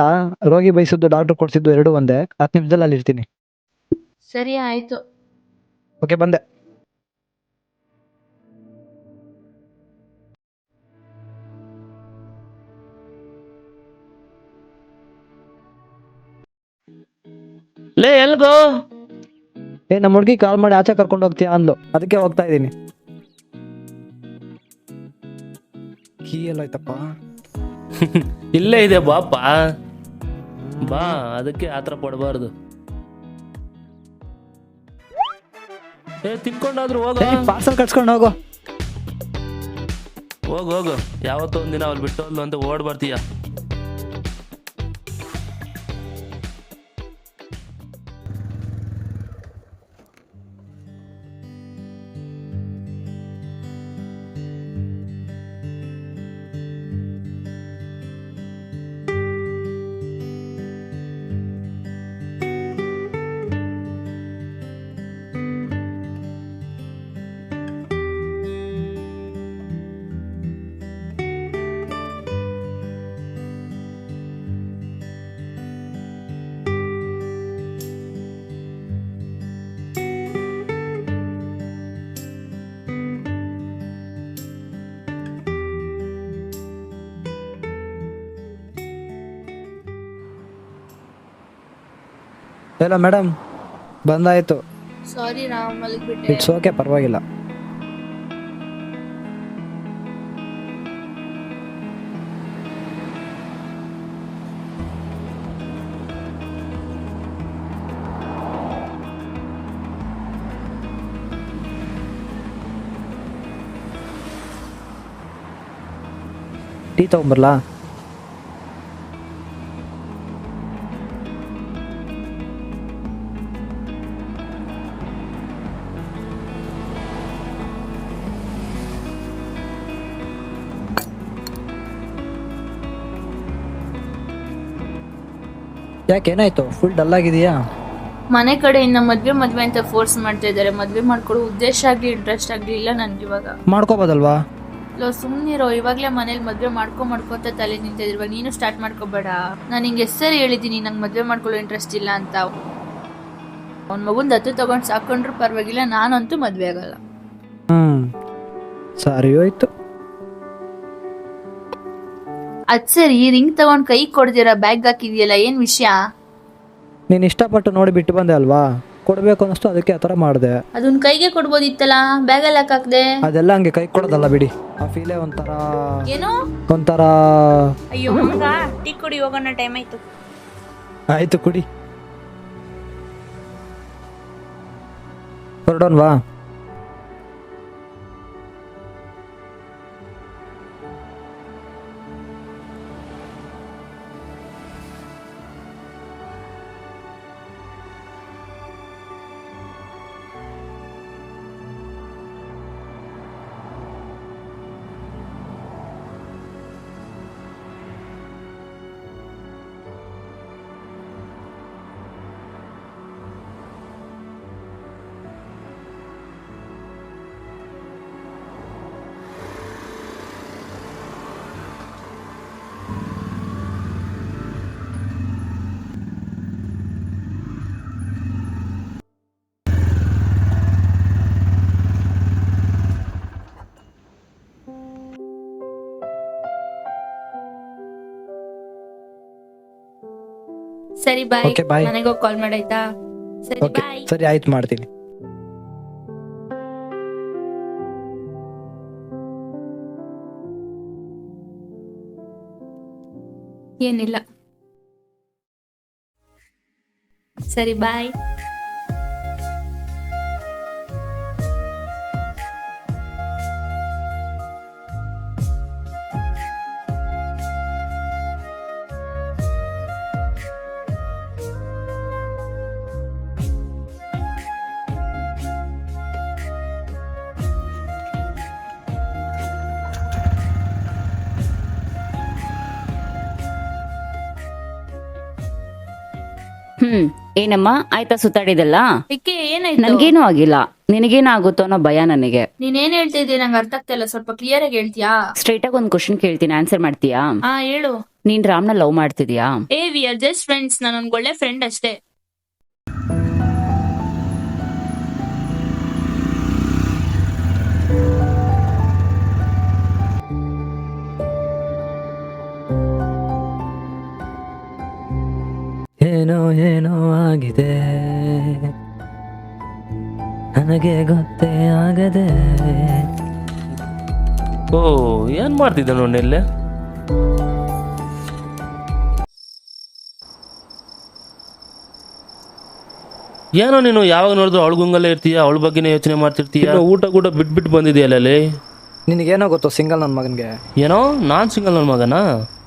A: ರೋಗಿ ಬಯಸಿದ್ದು ಡಾಕ್ಟರ್ ಕೊಡ್ಸಿದ್ದು ಎರಡು ಒಂದೇ. 10 ನಿಮಿಷದಲ್ಲಿ ಅಲ್ಲಿ ಇರ್ತೀನಿ.
F: ಸರಿ ಆಯ್ತು.
A: ಓಕೆ, ಬಂದೆ.
E: ಲೇ ಎಲ್ಗೋ?
A: ನಮ್ಮ ಹುಡುಗಿ ಕಾಲ್ ಮಾಡಿ ಆಚೆ ಕರ್ಕೊಂಡು ಹೋಗ್ತೀಯಾ ಅಂದ್ಲು, ಅದಕ್ಕೆ ಹೋಗ್ತಾ ಇದ್ದೀನಿ. ಕೀ ಎಲ್ಲಾಯ್ತಪ್ಪ?
E: ಇಲ್ಲೇ ಇದೆ, ಬಾಪ ಬಾ. ಅದಕ್ಕೆ ಆತರ ಪಡಬಾರ್ದು. ತಿನ್ಕೊಂಡಾದ್ರು ಹೋಗು.
A: ಪಾರ್ಸಲ್ ಕಟ್ಸ್ಕೊಂಡು ಹೋಗು.
E: ಹೋಗು. ಯಾವತ್ತೋ ಒಂದಿನ ಅವ್ರು ಬಿಟ್ಟು ಹೋದ್ಲು ಅಂತ ಓಡ್ ಬರ್ತೀಯ.
A: ಹಲೋ ಮೇಡಮ್, ಬಂದಾಯಿತು.
F: ಸಾರಿ ರಾಮ್, ಮಲಗ್ಬಿಟ್ಟೆ.
A: ಇಟ್ಸ್ ಓಕೆ, ಪರವಾಗಿಲ್ಲ. ಟೀ ತಗೊಂಬರ್ಲಾ? ಯಾಕೆ ಏನಾಯ್ತು? ಫುಲ್ ಡಲ್ ಆಗಿದೆಯಾ?
F: ಮನೆ ಕಡೆಯಿಂದ ಮದ್ವೆ ಅಂತ ಫೋರ್ಸ್ ಮಾಡ್ತಾ ಇದ್ದಾರೆ. ಮದ್ವೆ ಮಾಡ್ಕೊಳ್ಳೋ ಉದ್ದೇಶ ಆಗ್ಲಿ ಇಂಟ್ರೆಸ್ಟ್ ಆಗ್ಲಿ ಇಲ್ಲ ನನ್ಗೆ ಇವಾಗ.
A: ಮಾಡ್ಕೋಬೋದಲ್ವಾ?
F: ಸುಮ್ನಿರೋ, ಇವಾಗ್ಲೇ ಮನೇಲಿ ಮದ್ವೆ ಮಾಡ್ಕೊಂತ ತಲೆ ನಿಂತಿದ್ರು. ಇವಾಗ ನೀನು ಸ್ಟಾರ್ಟ್ ಮಾಡ್ಕೋಬೇಡ. ನಾನು ಹಿಂಗೆ ಹೆಸರು ಹೇಳಿದ್ದೀನಿ ನಂಗೆ ಮದ್ವೆ ಮಾಡ್ಕೊಳ್ಳೋ ಇಂಟ್ರೆಸ್ಟ್ ಇಲ್ಲ ಅಂತ. ಅವ್ನ ಮಗುನ್ ದತ್ತು ತಗೊಂಡು ಸಾಕೊಂಡ್ರು ಪರವಾಗಿಲ್ಲ, ನಾನಂತೂ ಮದ್ವೆ ಆಗಲ್ಲ.
A: ಸರಿ ಹೋಯ್ತು.
F: ಅದ್ ಸರಿ, ರಿಂಗ್ ತಗೊಂಡ್ ಕೈ ಕೊಡ್ದಿರ ಬ್ಯಾಗ್ ಹಾಕಿದ್ಯಲ್ಲ, ಏನ್ ವಿಷಯ?
A: ನೀನು ಇಷ್ಟಪಟ್ಟು ನೋಡಿ ಬಿಟ್ಟು ಬಂದೆ ಅಲ್ವಾ, ಕೊಡ್ಬೇಕು ಅನ್ನಿಸ್ತು, ಅದಕ್ಕೆ ಆ ಥರ ಮಾಡಿದೆ.
F: ಅದನ್ನ ಕೈಗೆ ಕೊಡ್ಬೋದಿತ್ತಲ್ಲ, ಬ್ಯಾಗಲ್ಲಿ ಹಾಕಾಕ್ದೆ.
A: ಅದೆಲ್ಲ ಹಂಗೆ ಕೈ ಕೊಡೋದಲ್ಲ ಬಿಡಿ, ಆ ಫೀಲೇ ಒಂಥರ
F: ಏನು
A: ಒಂಥರ.
F: ಅಯ್ಯೋ ಮಗ, ಟೀ ಕುಡಿ ಹೋಗೋಣ, ಟೈಮ್ ಆಯ್ತು.
A: ಆಯ್ತು ಕುಡಿ. ಹೊರಡೋನ್ವಾ?
F: ಸರಿ ಬಾಯ್.
A: Okay, bye.
F: ಮನೆಗೆ ಹೋಗಿ ಕಾಲ್ ಮಾಡಾಯ್ತಾ? ಸರಿ
A: ಓಕೆ,
F: ಬಾಯ್.
A: ಸರಿ ಆಯ್ತು, ಮಾಡ್ತೀನಿ.
F: ಏನಿಲ್ಲ, ಸರಿ ಬಾಯ್.
H: ಏನಮ್ಮ ಆಯ್ತಾ ಸುತ್ತಾಡಿದಲ್ಲ?
F: ಏಕೆ, ಏನಾಯ್ತು?
H: ನನ್ಗೇನು ಆಗಿಲ್ಲ, ನಿನಗೇನು ಆಗುತ್ತೋ ಅನ್ನೋ ಭಯ ನನಗೆ.
F: ನೀನೇನ್ ಹೇಳ್ತಾ ಇದೀಯ ನಂಗೆ ಅರ್ಥ ಆಗ್ತಾ ಇಲ್ಲ, ಸ್ವಲ್ಪ ಕ್ಲಿಯರ್ ಆಗಿ ಹೇಳ್ತೀಯಾ?
H: ಸ್ಟ್ರೈಟ್ ಆಗಿ ಒಂದ್ ಕ್ವಶನ್ ಕೇಳ್ತೀನಿ, ಆನ್ಸರ್ ಮಾಡ್ತೀಯಾ?
F: ಹಾ ಹೇಳು.
H: ನೀನ್ ರಾಮ್ನ ಲವ್ ಮಾಡ್ತಿದ್ಯಾ?
F: ವಿ ಆರ್ ಜಸ್ಟ್ ಫ್ರೆಂಡ್ಸ್, ನಾನು ಒಂದ್ ಒಳ್ಳೆ ಫ್ರೆಂಡ್ ಅಷ್ಟೇ.
A: ಏನೋ ಏನೋ ಆಗಿದೆ, ನನಗೆ ಗೊತ್ತೇ ಆಗದೆ.
E: ಓ, ಏನ್ ಮಾಡ್ತಿದ್ದೆ ನೋಡಿ ಇಲ್ಲೇ? ಏನೋ ನೀನು ಯಾವಾಗ ನೋಡಿದ್ರು ಅವಳ ಗುಂಗಲ್ಲೇ ಇರ್ತೀಯ, ಅವಳ ಬಗ್ಗೆನೇ ಯೋಚನೆ ಮಾಡ್ತಿರ್ತೀಯ. ಊಟ ಕೂಡ ಬಿಟ್ಬಿಟ್ಟು ಬಂದಿದೆಯಲ್ಲ ಅಲ್ಲಿ.
A: ನಿನಗೇನೋ ಗೊತ್ತು ಸಿಂಗಲ್ ನನ್ನ ಮಗನಿಗೆ?
E: ಏನೋ ನಾನ್ ಸಿಂಗಲ್ ನನ್ನ ಮಗನ?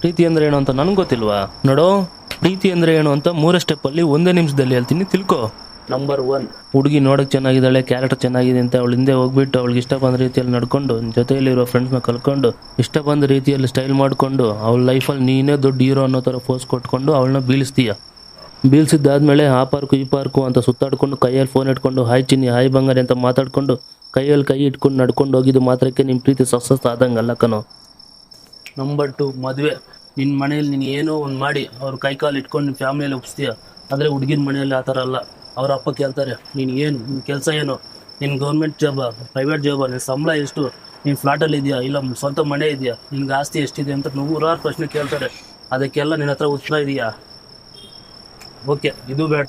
E: ಪ್ರೀತಿ ಅಂದ್ರೆ ಏನು ಅಂತ ನನ್ಗೆ ಗೊತ್ತಿಲ್ವಾ? ನೋಡು, ಪ್ರೀತಿ ಅಂದ್ರೆ ಏನು ಅಂತ 3 ಸ್ಟೆಪ್ಪಲ್ಲಿ 1 ನಿಮಿಷದಲ್ಲಿ ಹೇಳ್ತೀನಿ, ತಿಳ್ಕೊ. ನಂಬರ್ 1, ಹುಡುಗಿ ನೋಡಕ್ ಚೆನ್ನಾಗಿದ್ದಾಳೆ, ಕ್ಯಾರೆಕ್ಟರ್ ಚೆನ್ನಾಗಿದೆ ಅಂತ ಅವಳ ಹಿಂದೆ ಹೋಗ್ಬಿಟ್ಟು ಅವಳಿಗೆ ಇಷ್ಟ ಬಂದ ರೀತಿಯಲ್ಲಿ ನಡ್ಕೊಂಡು, ಜೊತೆಯಲ್ಲಿರೋ ಫ್ರೆಂಡ್ಸ್ನ ಕಲ್ಕೊಂಡು, ಇಷ್ಟ ಬಂದ ರೀತಿಯಲ್ಲಿ ಸ್ಟೈಲ್ ಮಾಡ್ಕೊಂಡು, ಅವಳ ಲೈಫಲ್ಲಿ ನೀನೇ ದೊಡ್ಡ ಹೀರೋ ಅನ್ನೋ ಥರ ಫೋರ್ಸ್ ಕೊಟ್ಕೊಂಡು ಅವಳನ್ನ ಬೀಳಿಸ್ತೀಯ. ಬೀಳ್ಸಿದ್ದಾದ್ಮೇಲೆ ಆ ಪಾರ್ಕು ಈ ಪಾರ್ಕು ಅಂತ ಸುತ್ತಾಡ್ಕೊಂಡು, ಕೈಯಲ್ಲಿ ಫೋನ್ ಇಟ್ಕೊಂಡು ಹಾಯ್ ಚಿನ್ನಿ ಹಾಯ್ ಬಂಗಾರಿ ಅಂತ ಮಾತಾಡ್ಕೊಂಡು, ಕೈಯಲ್ಲಿ ಕೈ ಇಟ್ಕೊಂಡು ನಡ್ಕೊಂಡು ಹೋಗಿದ್ದು ಮಾತ್ರಕ್ಕೆ ನಿಮ್ಮ ಪ್ರೀತಿ ಸಕ್ಸಸ್ ಆದಂಗಲ್ಲ ಕಣೋ. ನಂಬರ್ 2, ಮದುವೆ. ನಿನ್ನ ಮನೇಲಿ ನೀನು ಏನೋ ಒಂದು ಮಾಡಿ ಅವ್ರ ಕೈ ಕಾಲು ಇಟ್ಕೊಂಡು ನಿಮ್ಮ ಫ್ಯಾಮಿಲಿಯಲ್ಲಿ ಒಪ್ಪಿಸ್ತೀಯ. ಆದರೆ ಹುಡುಗಿನ ಮನೆಯಲ್ಲಿ ಆ ಥರ ಅಲ್ಲ. ಅವ್ರ ಅಪ್ಪ ಕೇಳ್ತಾರೆ, ನೀನು ಏನು, ನಿನ್ನ ಕೆಲಸ ಏನು, ನಿನ್ನ ಗೌರ್ಮೆಂಟ್ ಜಾಬಾ ಪ್ರೈವೇಟ್ ಜಾಬಾ, ನಿನ್ನ ಸಂಬಳ ಎಷ್ಟು, ನೀನು ಫ್ಲಾಟಲ್ಲಿ ಇದೆಯಾ ಇಲ್ಲ ಸ್ವಂತ ಮನೆ ಇದೆಯಾ, ನಿನ್ಗೆ ಆಸ್ತಿ ಎಷ್ಟಿದೆ ಅಂತ 100 ಪ್ರಶ್ನೆ ಕೇಳ್ತಾರೆ. ಅದಕ್ಕೆಲ್ಲ ನಿನ್ನ ಹತ್ರ ಉತ್ತರ ಇದೆಯಾ? ಓಕೆ, ಇದು ಬೇಡ.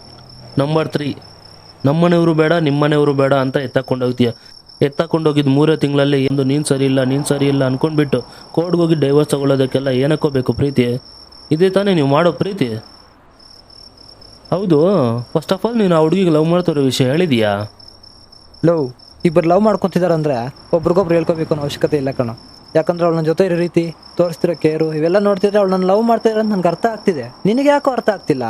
E: ನಂಬರ್ 3, ನಮ್ಮನೆಯವರು ಬೇಡ ನಿಮ್ಮನೆಯವರು ಬೇಡ ಅಂತ ಎತ್ತಾಕೊಂಡೋಗ್ತೀಯ. ಎತ್ತಾಕೊಂಡೋಗಿದ್ದು 3 ತಿಂಗಳಲ್ಲಿ ಎಂದು ನೀನು ಸರಿ ಇಲ್ಲ ಅಂದ್ಕೊಂಡ್ಬಿಟ್ಟು ಕೋರ್ಟ್ಗೋಗಿ ಡೈವರ್ಸ್ ತಗೊಳ್ಳೋದಕ್ಕೆಲ್ಲ ಏನಕ್ಕೋ ಬೇಕು ಪ್ರೀತಿ? ಇದೇ ತಾನೇ ನೀವು ಮಾಡೋ ಪ್ರೀತಿ? ಹೌದು, ಫಸ್ಟ್ ಆಫ್ ಆಲ್ ನೀನು ಆ ಹುಡುಗಿಗೆ ಲವ್ ಮಾಡ್ತಿರೋ ವಿಷಯ ಹೇಳಿದೀಯಾ?
A: ಲವ್ ಇಬ್ಬರು ಲವ್ ಮಾಡ್ಕೊತಿದಾರಂದ್ರೆ ಒಬ್ರಿಗೊಬ್ರು ಹೇಳ್ಕೊಬೇಕು ಅನ್ನೋ ಅವಶ್ಯಕತೆ ಇಲ್ಲ ಕಣೋ. ಯಾಕಂದ್ರೆ ಅವಳ ನನ್ನ ಜೊತೆ ಇರೋ ರೀತಿ, ತೋರಿಸ್ತಿರೋ ಕೇರು, ಇವೆಲ್ಲ ನೋಡ್ತಿದ್ರೆ ಅವಳು ನನ್ನ ಲವ್ ಮಾಡ್ತಿದ್ರೆ ಅಂತ ನನಗೆ ಅರ್ಥ ಆಗ್ತಿದೆ. ನಿನಗೆ ಯಾಕೋ ಅರ್ಥ ಆಗ್ತಿಲ್ಲ?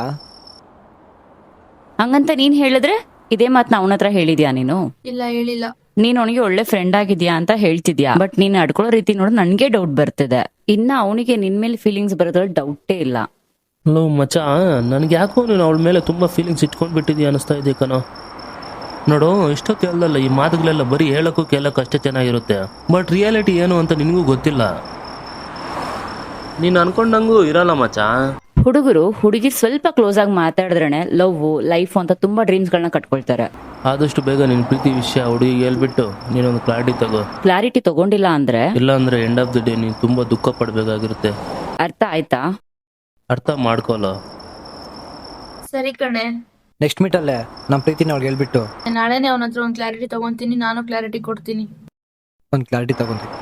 H: ಹಂಗಂತ ನೀನ್ ಹೇಳಿದ್ರೆ ಇದೇ ಮಾತನ್ನ ಅವನ ಹತ್ರ ಹೇಳಿದ್ಯಾ ನೀನು?
F: ಇಲ್ಲ, ಹೇಳಿಲ್ಲ.
H: ನೀನ್ ಅವನಿಗೆ ಒಳ್ಳೆ ಫ್ರೆಂಡ್ ಆಗಿದ್ಯಾ ಅಂತ ಹೇಳ್ತಿದ್ಯಾ, ಬಟ್ ನೀನ್ ನಡ್ಕೊಳ್ಳೋ ರೀತಿ ನೋಡಿ ನನ್ಗೆ ಡೌಟ್ ಬರ್ತಿದೆ. ಇನ್ನ ಅವನಿಗೆ ನಿನ್ ಮೇಲೆ ಫೀಲಿಂಗ್ಸ್ ಬರೋದ್ರಲ್ಲಿ ಡೌಟೇ ಇಲ್ಲ.
E: ಹಲೋ ಮಚ್ಚ, ನನಗೆ ಯಾಕೋ ನೀನು ಅವಳ ಮೇಲೆ ತುಂಬ ಫೀಲಿಂಗ್ಸ್ ಇಟ್ಕೊಂಡ್ಬಿಟ್ಟಿದ್ದೀಯ ಅನ್ನಿಸ್ತಾ ಇದೆ ಕಣೋ. ನೋಡು, ಇಷ್ಟೊತ್ತು ಹೇಳ್ದಲ್ಲ, ಈ ಮಾತುಗಳೆಲ್ಲ ಬರೀ ಹೇಳೋಕ್ಕೂ ಕೇಳೋಕ್ಕೂ ಅಷ್ಟೇ ಚೆನ್ನಾಗಿರುತ್ತೆ, ಬಟ್ ರಿಯಾಲಿಟಿ ಏನು ಅಂತ ನಿನಗೂ ಗೊತ್ತಿಲ್ಲ. ನೀನು ಅನ್ಕೊಂಡಂಗೂ ಇರಲ್ಲ ಮಚ್ಚ.
H: ಹುಡುಗರು ಹುಡುಗಿ ಸ್ವಲ್ಪ ಕ್ಲೋಸ್ ಆಗಿ ಮಾತಾಡಿದ್ರೇನೆ ಲವ್ ಲೈಫ್ ಅಂತ ತುಂಬಾ ಡ್ರೀಮ್ಸ್ಗಳನ್ನ ಕಟ್ಕೊಳ್ತಾರೆ.
E: ಆದಷ್ಟು ಬೇಗ ನಿನ್ನ ಪ್ರೀತಿ ವಿಷಯ ಹುಡುಗಿಗೆ ಹೇಳ್ಬಿಟ್ಟು ನೀನೊಂದು ಕ್ಲಾರಿಟಿ ತಗೋ.
H: ಕ್ಲಾರಿಟಿ ತಗೊಂಡಿಲ್ಲ ಅಂದ್ರೆ
E: ಇಲ್ಲ ಅಂದರೆ ಎಂಡ್ ಆಫ್ ದ ಡೇ ನೀನು ತುಂಬ ದುಃಖ ಪಡಬೇಕಾಗಿರುತ್ತೆ.
H: ಅರ್ಥ ಆಯ್ತಾ?
E: ಅರ್ಥ ಮಾಡ್ಕೊಲ್ಲ.
F: ಸರಿ ಕಣೆ,
A: ನೆಕ್ಸ್ಟ್ ಮೀಟಲ್ಲೇ ನಮ್ಮ ಪ್ರೀತಿನ ಅವ್ಳಿಗೆ ಹೇಳ್ಬಿಟ್ಟು
F: ನಾಳೆನೇ ಅವನ ಹತ್ರ ಒಂದು ಕ್ಲಾರಿಟಿ ತಗೊಂತೀನಿ, ನಾನು ಕ್ಲಾರಿಟಿ ಕೊಡ್ತೀನಿ.
A: ಒಂದು ಕ್ಲಾರಿಟಿ ತಗೊಂತೀವಿ.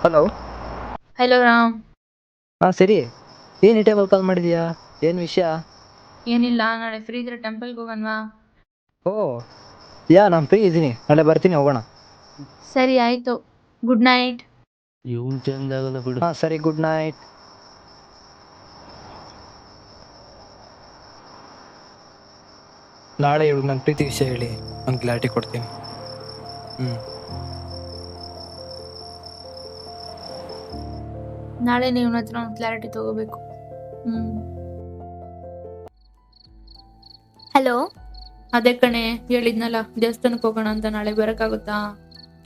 A: ಹಲೋ.
F: ಹಲೋ ರಾಮ್.
A: ಹಾಂ ಸರಿ, ಏನು ಈ ಟೈಮಲ್ಲಿ ಕಾಲ್ ಮಾಡಿದ್ಯಾ? ಏನು ವಿಷಯ?
F: ಏನಿಲ್ಲ, ನಾಳೆ ಫ್ರೀ ಇದ್ರೆ ಟೆಂಪಲ್ಗೆ ಹೋಗೋಣವಾ?
A: ಓ ನಾನು ಫ್ರೀ ಇದ್ದೀನಿ, ನಾಳೆ ಬರ್ತೀನಿ, ಹೋಗೋಣ.
F: ಸರಿ ಆಯಿತು, ಗುಡ್ ನೈಟ್.
E: ಇವನು ಚೇಂಜ್ ಆಗಲ್ಲ ಬಿಡು.
A: ಹಾಂ ಸರಿ, ಗುಡ್ ನೈಟ್. ನಾಳೆ ಇವಳು ನನ್ನ ಪ್ರೀತಿ ವಿಷಯ ಹೇಳಿ ಒಂದು ಕ್ಲಾರಿಟಿ ಕೊಡ್ತೀನಿ.
F: ನಾಳೆ ನೀವು ಹತ್ರ ಒಂದು ಕ್ಲಾರಿಟಿ ತಗೋಬೇಕು.
B: ಹಲೋ.
F: ಅದೇ ಕಣೆ ಹೇಳಿದ್ನಲ್ಲ, ದೇವಸ್ಥಾನಕ್ಕೆ ಹೋಗೋಣ ಅಂತ. ನಾಳೆ ಬರೋಕ್ಕಾಗುತ್ತಾ?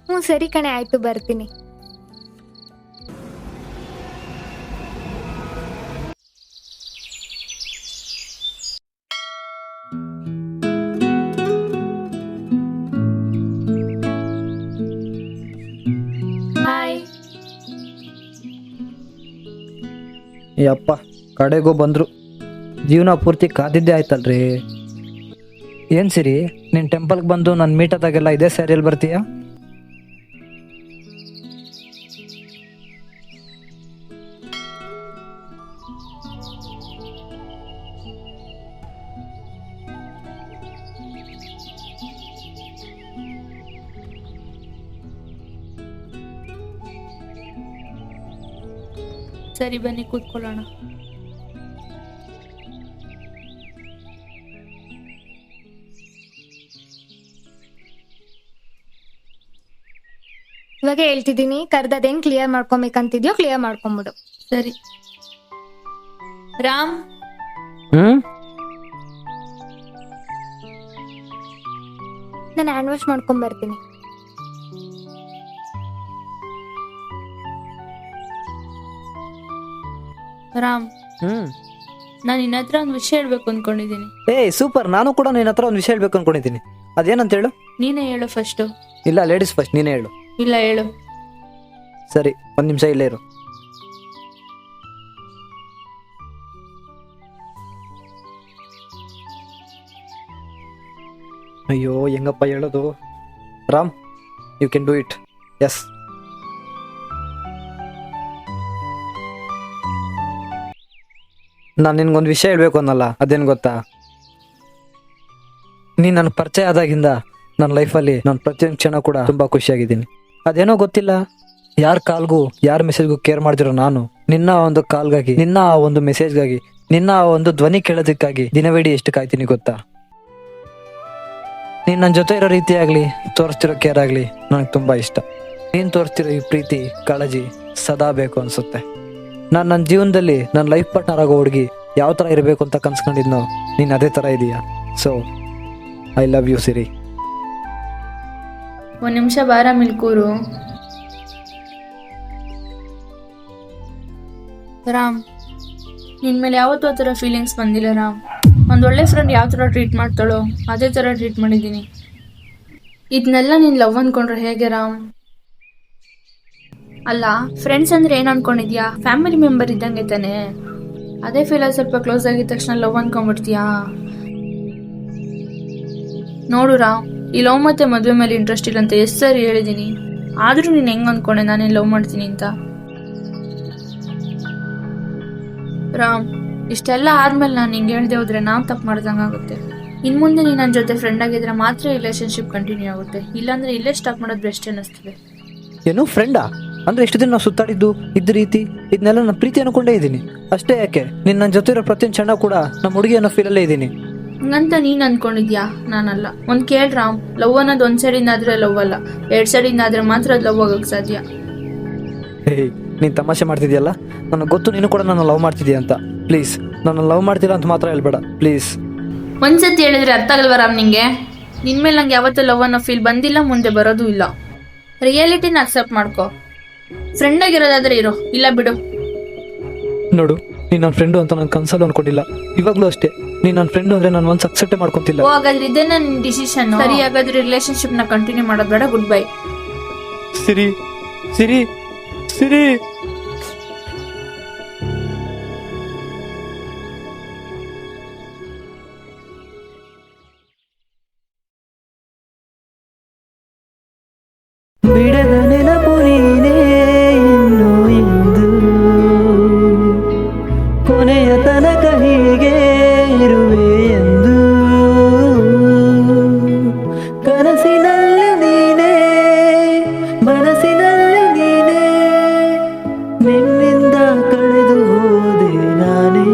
B: ಹ್ಞೂ ಸರಿ ಕಣೆ, ಆಯಿತು, ಬರ್ತೀನಿ. ಹಾಯ್.
A: ಯಪ್ಪ, ಕಡೆಗೂ ಬಂದರು. ಜೀವನ ಪೂರ್ತಿ ಕಾದಿದ್ದೇ ಆಯ್ತಲ್ರಿ. ಏನು ಸಿರಿ, ನೀನು ಟೆಂಪಲ್ಗೆ ಬಂದು ನನ್ನ ಮೀಟ್ ಆದಾಗೆಲ್ಲ ಇದೇ ಸ್ಯಾರಿಯಲ್ಲಿ ಬರ್ತೀಯಾ?
F: ಸರಿ ಬನ್ನಿ ಕೂತ್ಕೊಳ್ಳೋಣ.
B: ಇವಾಗ ಹೇಳ್ತಿದ್ದೀನಿ, ಕರ್ದದೇನು ಕ್ಲಿಯರ್ ಮಾಡ್ಕೊಬೇಕಂತಿದ್ಯೋ ಕ್ಲಿಯರ್ ಮಾಡ್ಕೊಂಬಿಡು.
F: ಸರಿ ರಾಮ್.
B: ನಾನು ಹ್ಯಾಂಡ್ ವಾಶ್ ಮಾಡ್ಕೊಂಬರ್ತೀನಿ.
F: ರಾಮ್, ನಾನು ನಿನ್ನ ಹತ್ರ ಒಂದು ವಿಷಯ ಹೇಳ್ಬೇಕು ಅನ್ಕೊಂಡಿದ್ದೀನಿ.
A: ಸೂಪರ್, ನಾನು ಕೂಡ ನಿನ್ನ ಹತ್ರ ಒಂದು ವಿಷಯ ಹೇಳ್ಬೇಕು ಅನ್ಕೊಂಡಿದ್ದೀನಿ. ಅದೇನಂತ ಹೇಳು?
F: ನೀನೇ ಹೇಳು ಫಸ್ಟು.
A: ಇಲ್ಲ, ಲೇಡೀಸ್ ಫಸ್ಟ್, ನೀನೇ ಹೇಳು.
F: ಇಲ್ಲ, ಹೇಳು.
A: ಸರಿ, ಒಂದು ನಿಮಿಷ ಇಲ್ಲೇ ಇರು. ಅಯ್ಯೋ, ಹೆಂಗಪ್ಪ ಹೇಳೋದು? Ram, you can do it. Yes. ನಾನು ನಿನ್ಗೊಂದು ವಿಷಯ ಹೇಳ್ಬೇಕು ಅನ್ನಲ್ಲ, ಅದೇನು ಗೊತ್ತಾ? ನೀನು ನನ್ನ ಪರಿಚಯ ಆದಾಗಿಂದ ನನ್ನ ಲೈಫಲ್ಲಿ ನಾನು ಪ್ರತಿಯೊಂದು ಕ್ಷಣ ಕೂಡ ತುಂಬ ಖುಷಿಯಾಗಿದ್ದೀನಿ. ಅದೇನೋ ಗೊತ್ತಿಲ್ಲ, ಯಾರ ಕಾಲ್ಗೂ ಯಾರ ಮೆಸೇಜ್ಗೂ ಕೇರ್ ಮಾಡ್ತಿರೋ ನಾನು ನಿನ್ನ ಒಂದು ಕಾಲ್ಗಾಗಿ, ನಿನ್ನ ಆ ಒಂದು ಮೆಸೇಜ್ಗಾಗಿ, ನಿನ್ನ ಆ ಒಂದು ಧ್ವನಿ ಕೇಳೋದಕ್ಕಾಗಿ ದಿನವಿಡೀ ಎಷ್ಟು ಕಾಯ್ತೀನಿ ಗೊತ್ತಾ? ನೀನು ನನ್ನ ಜೊತೆ ಇರೋ ರೀತಿ ಆಗಲಿ, ತೋರಿಸ್ತಿರೋ ಕೇರ್ ಆಗಲಿ ನನಗೆ ತುಂಬ ಇಷ್ಟ. ನೀನು ತೋರಿಸ್ತಿರೋ ಈ ಪ್ರೀತಿ, ಕಾಳಜಿ ಸದಾ ಬೇಕು ಅನಿಸುತ್ತೆ. ನಾನು ನನ್ನ ಜೀವನದಲ್ಲಿ ನನ್ನ ಲೈಫ್ ಪಾರ್ಟ್ನರ್ ಆಗೋ ಹುಡುಗಿ ಯಾವ ಥರ ಇರಬೇಕು ಅಂತ ಕನ್ಸ್ಕೊಂಡಿದ್ನೋ, ನೀನು ಅದೇ ಥರ ಇದೀಯಾ. ಸೊ ಐ ಲವ್ ಯು ಸಿರಿ.
F: ಒಂದು ನಿಮಿಷ ಬಾರ ಮಿಲ್ಕೂರು. ರಾಮ್, ನಿನ್ನ ಮೇಲೆ ಯಾವತ್ತೂ ಆ ಥರ ಫೀಲಿಂಗ್ಸ್ ಬಂದಿಲ್ಲ ರಾಮ್. ಒಂದೊಳ್ಳೆ ಫ್ರೆಂಡ್ ಯಾವ ಥರ ಟ್ರೀಟ್ ಮಾಡ್ತಾಳೋ ಅದೇ ಥರ ಟ್ರೀಟ್ ಮಾಡಿದ್ದೀನಿ. ಇದನ್ನೆಲ್ಲ ನೀನು ಲವ್ ಅಂದ್ಕೊಂಡ್ರೆ ಹೇಗೆ ರಾಮ್? ಅಲ್ಲ, ಫ್ರೆಂಡ್ಸ್ ಅಂದರೆ ಏನು ಅಂದ್ಕೊಂಡಿದ್ಯಾ? ಫ್ಯಾಮಿಲಿ ಮೆಂಬರ್ ಇದ್ದಂಗೆ ತಾನೆ. ಅದೇ ಫೀಲಲ್ಲಿ ಸ್ವಲ್ಪ ಕ್ಲೋಸ್ ಆಗಿದ ತಕ್ಷಣ ಲವ್ ಅಂದ್ಕೊಂಡ್ಬಿಡ್ತೀಯಾ? ನೋಡು ರಾಮ್, ಈ ಲವ್ ಮತ್ತೆ ಮದುವೆ ಮೇಲೆ ಇಂಟ್ರೆಸ್ಟ್ ಇಲ್ಲ ಅಂತ ಎಷ್ಟು ಸರಿ ಹೇಳಿದ್ದೀನಿ. ಆದರೂ ನೀನು ಹೆಂಗೆ ಅಂದ್ಕೊಂಡೆ ನಾನೇನು ಲವ್ ಮಾಡ್ತೀನಿ ಅಂತ? ರಾಮ್, ಇಷ್ಟೆಲ್ಲ ಆದ್ಮೇಲೆ ನಾನು ಹಿಂಗೆ ಹೇಳ್ದೆ ಹೋದ್ರೆ ನಾವು ತಪ್ಪು ಮಾಡ್ದಂಗೆ ಆಗುತ್ತೆ. ಇನ್ನು ಮುಂದೆ ನೀನು ನನ್ನ ಜೊತೆ ಫ್ರೆಂಡ್ ಆಗಿದ್ರೆ ಮಾತ್ರ ರಿಲೇಶನ್ಶಿಪ್ ಕಂಟಿನ್ಯೂ ಆಗುತ್ತೆ, ಇಲ್ಲಾಂದ್ರೆ ಇಲ್ಲೇ ಸ್ಟಾಪ್ ಮಾಡೋದು ಬೆಸ್ಟ್ ಅನ್ನಿಸ್ತದೆ.
A: ಏನು ಫ್ರೆಂಡಾ? ಅಂದರೆ ಇಷ್ಟು ದಿನ ನಾವು ಸುತ್ತಾಡಿದ್ದು ಇದ್ದ ರೀತಿ ಇದನ್ನೆಲ್ಲ ನಾನು ಪ್ರೀತಿ ಅನ್ಕೊಂಡೇ ಇದ್ದೀನಿ. ಅಷ್ಟೇ ಯಾಕೆ ನೀನು ನನ್ನ ಜೊತೆ ಇರೋ ಪ್ರತಿಯೊಂದು ಕ್ಷಣ ಕೂಡ ನಮ್ಮ ಹುಡುಗಿ ಅನ್ನೋ ಫೀಲಲ್ಲೇ ಇದ್ದೀನಿ.
F: ಹಂಗಂತ ನೀನ್ ಅನ್ಕೊಂಡಿದ್ಯಾ? ನಾನಲ್ಲ. ಒಂದ್ ಕೇಳ್ರಾಮ್, ಲವ್ ಅನ್ನೋದು ಒಂದ್ ಸೈಡಿಂದ ಆದ್ರೆ ಲವ್ ಅಲ್ಲ, 2 ಸೈಡಿಂದ ಆದ್ರೆ ಮಾತ್ರ ಅದು ಲವ್ ಆಗಕ್ ಸಾಧ್ಯ.
A: ಹೇಯ್, ನೀನು ತಮಾಷೆ ಮಾಡ್ತಿದ್ಯಲ್ಲ. ನನಗೆ ಗೊತ್ತು ನೀನು ಕೂಡ ನನ್ನ ಲವ್ ಮಾಡ್ತಿದ್ಯಾ ಅಂತ. ಪ್ಲೀಸ್ ನನ್ನ ಲವ್ ಮಾಡ್ತಿಲ್ಲ ಅಂತ ಮಾತ್ರ ಹೇಳ್ಬೇಡ ಪ್ಲೀಸ್.
F: ಒಂದ್ಸತಿ ಹೇಳಿದ್ರೆ ಅರ್ಥ ಆಗಲ್ವಾ ರಾಮ್ ನಿಂಗೆ? ನಿನ್ಮೇಲೆ ನಂಗೆ ಯಾವತ್ತೂ ಲವ್ ಅನ್ನೋ ಫೀಲ್ ಬಂದಿಲ್ಲ, ಮುಂದೆ ಬರೋದು ಇಲ್ಲ. ರಿಯಾಲಿಟಿನ ಅಕ್ಸೆಪ್ಟ್ ಮಾಡ್ಕೋ. ಫ್ರೆಂಡ್ ಆಗಿರೋದಾದ್ರೆ ಇರೋ, ಇಲ್ಲ ಬಿಡು.
A: ನೋಡು, ನೀನು ನನ್ನ ಫ್ರೆಂಡು ಅಂತ ನಾನು ಕನ್ಸಲ್ಲೂ ಅನ್ಕೊಂಡಿಲ್ಲ. ಇವಾಗಲೂ ಅಷ್ಟೇ, ನೀನು ನನ್ನ ಫ್ರೆಂಡು ಅಂದರೆ ನಾನು ಒಂದು ಅಕ್ಸೆಪ್ಟೇ ಮಾಡ್ಕೊತಿಲ್ಲ.
F: ಓ, ಹಾಗಾದ್ರೆ ಇದೇ ನನ್ನ ಡಿಸಿಷನ್. ಸರಿ, ಹಾಗಾದ್ರೆ ರಿಲೇಶನ್ಶಿಪ್ನ ಕಂಟಿನ್ಯೂ ಮಾಡೋದು ಬೇಡ. Good bye.
A: ಸಿರಿ ಸಿರಿ ಸಿರಿ ಬಿಡದ ನೆನಪು ನೀನೇ ಇನ್ನು ಇಂದು, ಕೊನೆಯ ತನಕ ಹೀಗೆ ಇರುವೆ ಎಂದು. ಕನಸಿನಲ್ಲಿ ನೀನೇ, ಮನಸ್ಸಿನಲ್ಲಿ ನೀನೇ, ನಿನ್ನಿಂದ ಕಳೆದು ಹೋದೆ ನಾನೇ.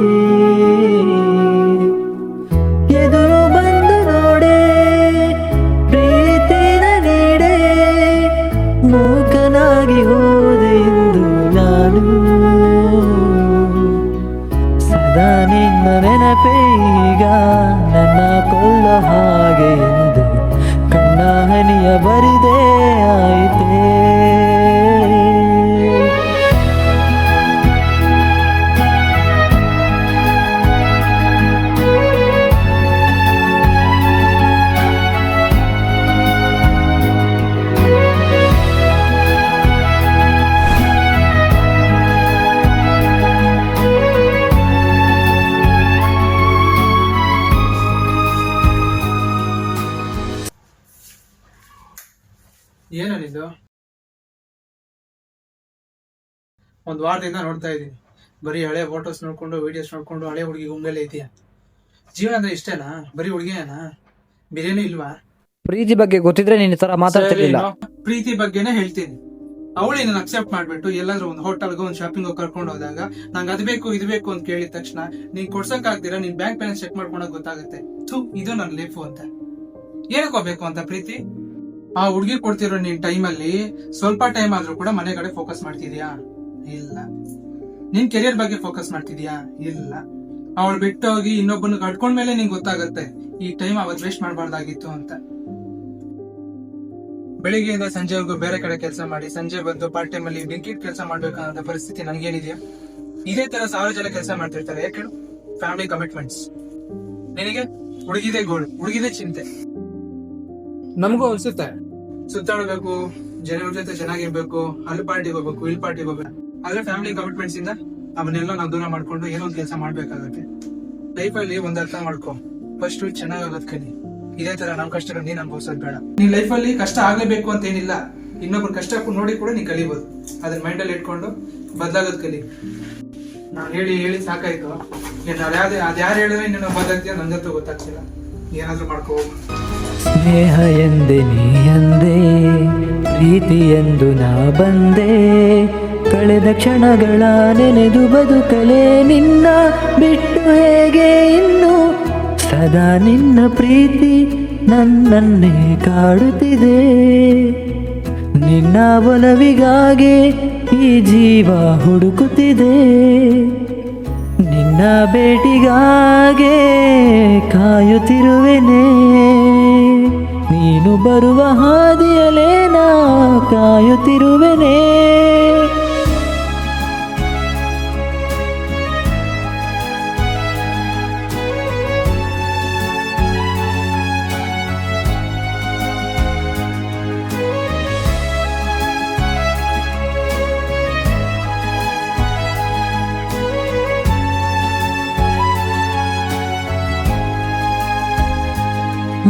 A: ಎದುರು ಬಂದು ನೋಡೆ, ಪ್ರೀತಿನ ನೀಡೆ, ಮೂಕನಾಗಿ ಹೋದೆ ಎಂದು ನಾನು. ಸದಾ ನಿನ್ನ ನೆನಪೇ ಈಗ ನನ್ನ ಕೊಲ್ಲ ಹಾಗೆ ಎಂದು ಕಣ್ಣ ಹನಿಯ ಬರಿದೆ ಆಯಿತೇ.
I: ಏನನಿದು? ಒಂದು ವಾರದಿಂದ ನೋಡ್ತಾ ಇದ್ದೀನಿ, ಬರೀ ಹಳೆ ಫೋಟೋಸ್ ನೋಡ್ಕೊಂಡು ವಿಡಿಯೋಸ್ ನೋಡ್ಕೊಂಡು ಹಳೆ ಹುಡುಗಿ ಗುಂಗಲ್ಲೇ ಇದೆಯಾ? ಜೀವನ ಅಂದ್ರೆ ಇಷ್ಟೇನಾ? ಬರೀ ಹುಡುಗಿನೇನಾ? ಬೇರೇನೂ ಇಲ್ವಾ?
A: ಪ್ರೀತಿ ಬಗ್ಗೆ ಗೊತ್ತಿದ್ರೆ ನೀನು ಈ ಥರ ಮಾತಾಡ್ತಿರ್ಲಿಲ್ಲ.
I: ಪ್ರೀತಿ ಬಗ್ಗೆನೇ ಹೇಳ್ತೀನಿ. ಅವಳಿ ನಾನು ಅಕ್ಸೆಪ್ಟ್ ಮಾಡ್ಬಿಟ್ಟು ಎಲ್ಲಾದ್ರೂ ಒಂದು ಹೋಟೆಲ್ಗೆ ಒಂದು ಶಾಪಿಂಗ್ ಕರ್ಕೊಂಡು ಹೋದಾಗ ನಂಗೆ ಅದ್ ಬೇಕು ಇದು ಬೇಕು ಅಂತ ಕೇಳಿದ ತಕ್ಷಣ ನೀನ್ ಕೊಡ್ಸಕ್ ಆಗ್ದಿರಾ ನಿನ್ ಬ್ಯಾಂಕ್ ಬ್ಯಾಲೆನ್ಸ್ ಚೆಕ್ ಮಾಡ್ಕೊಂಡಾಗ ಗೊತ್ತಾಗುತ್ತೆ, ಇದು ನನ್ನ ಲೈಫು ಅಂತ. ಏನಕ್ಕೋಬೇಕು ಅಂತ ಪ್ರೀತಿ? ಆ ಹುಡ್ಗಿ ಕೊಡ್ತಿರೋ ನೀನ್ ಟೈಮಲ್ಲಿ ಸ್ವಲ್ಪ ಟೈಮ್ ಆದ್ರೂ ಕೂಡ ಮನೆ ಕಡೆ ಫೋಕಸ್ ಮಾಡ್ತಿದ್ಯಾ? ಇಲ್ಲ. ನಿನ್ ಕೆರಿಯರ್ ಬಗ್ಗೆ ಫೋಕಸ್ ಮಾಡ್ತಿದ್ಯಾ? ಇಲ್ಲ. ಅವಳು ಬಿಟ್ಟು ಹೋಗಿ ಇನ್ನೊಬ್ಬನ ಕಟ್ಕೊಂಡ್ಮೇಲೆ ನಿಂಗೆ ಗೊತ್ತಾಗತ್ತೆ ಈ ಟೈಮ್ ಅವತ್ತು ವೇಸ್ಟ್ ಮಾಡಬಾರ್ದಾಗಿತ್ತು ಅಂತ. ಬೆಳಿಗ್ಗೆಯಿಂದ ಸಂಜೆವರೆಗೂ ಬೇರೆ ಕಡೆ ಕೆಲಸ ಮಾಡಿ ಸಂಜೆ ಬಂದು ಪಾರ್ಟ್ ಟೈಮ್ ಅಲ್ಲಿ ಬ್ಲಿಂಕಿಟ್ ಕೆಲಸ ಮಾಡ್ಬೇಕನ್ನೋ ಪರಿಸ್ಥಿತಿ ನನಗೇನಿದೆಯಾ? ಇದೇ ತರ 1000 ಜನ ಕೆಲಸ ಮಾಡ್ತಿರ್ತಾರೆ. ಯಾಕೆ? Family commitments. ನಿನಗೆ ಹುಡುಗಿದೇ ಗೋಳು, ಹುಡುಗಿದೇ ಚಿಂತೆ. ನಮಗೂ ಅನ್ಸುತ್ತೆ ಸುತ್ತಾಡಬೇಕು, ಜನರ ಜೊತೆ ಚೆನ್ನಾಗಿರ್ಬೇಕು, ಅಲ್ಲಿ ಪಾರ್ಟಿಗೆ ಹೋಗ್ಬೇಕು, ಇಲ್ಲಿ ಪಾರ್ಟಿಗೆ ಹೋಗ್ಬೇಕು. ಆದ್ರೆ ಫ್ಯಾಮಿಲಿ ಕಮಿಟ್ಮೆಂಟ್ಸ್ ಇಂದ ಅವನ್ನೆಲ್ಲ ನಾವು ದೂರ ಮಾಡ್ಕೊಂಡು ಏನೋ ಒಂದು ಕೆಲಸ ಮಾಡ್ಬೇಕಾಗತ್ತೆ. ಲೈಫಲ್ಲಿ ಒಂದ್ ಅರ್ಥ ಮಾಡ್ಕೊ, ಫಸ್ಟ್ ಚೆನ್ನಾಗೋದ್ ಕಲಿ. ಇದೇ ತರ ನಮ್ ಕಷ್ಟಗಳು ನೀನ್ ಅನ್ಭವಿಸೋದ್ ಬೇಡ. ನೀನ್ ಲೈಫಲ್ಲಿ ಕಷ್ಟ ಆಗ್ಲೇಬೇಕು ಅಂತ ಏನಿಲ್ಲ, ಇನ್ನೊಬ್ರು ಕಷ್ಟ ನೋಡಿ ಕೂಡ ನೀನ್ ಕಲಿಬಹುದು. ಅದನ್ನ ಮೈಂಡಲ್ಲಿ ಇಟ್ಕೊಂಡು ಬದಲಾಗೋದ್ ಕಲಿ. ನಾನ್ ಹೇಳಿ ಹೇಳಿ ಸಾಕಾಯ್ತು. ಅದ್ಯಾರು ಹೇಳಿದ್ರೆ ನೀನು ಬದಲಾಗ್ತೀಯ ನಂಗಂತೂ ಗೊತ್ತಾಗ್ತಿಲ್ಲ. ಏನಾದ್ರೂ ಮಾಡ್ಕೋ.
A: ಸ್ನೇಹ ಎಂದೆ ನೀ ಅಂದೆ, ಪ್ರೀತಿ ಎಂದು ನಾ ಬಂದೆ, ಕಳೆದ ಕ್ಷಣಗಳ ನೆನೆದು ಬದುಕಲೆ ನಿನ್ನ ಬಿಟ್ಟು ಹೇಗೆ ಇನ್ನು. ಸದಾ ನಿನ್ನ ಪ್ರೀತಿ ನನ್ನನ್ನೇ ಕಾಡುತ್ತಿದೆ, ನಿನ್ನ ಒಲವಿಗಾಗಿ ಈ ಜೀವ ಹುಡುಕುತ್ತಿದೆ, ನಿನ್ನ ಭೇಟಿಗಾಗೆ ಕಾಯುತ್ತಿರುವೆನೆ, ನೀನು ಬರುವ ಹಾದಿಯಲೇ ನಾ ಕಾಯುತ್ತಿರುವೆನೆ.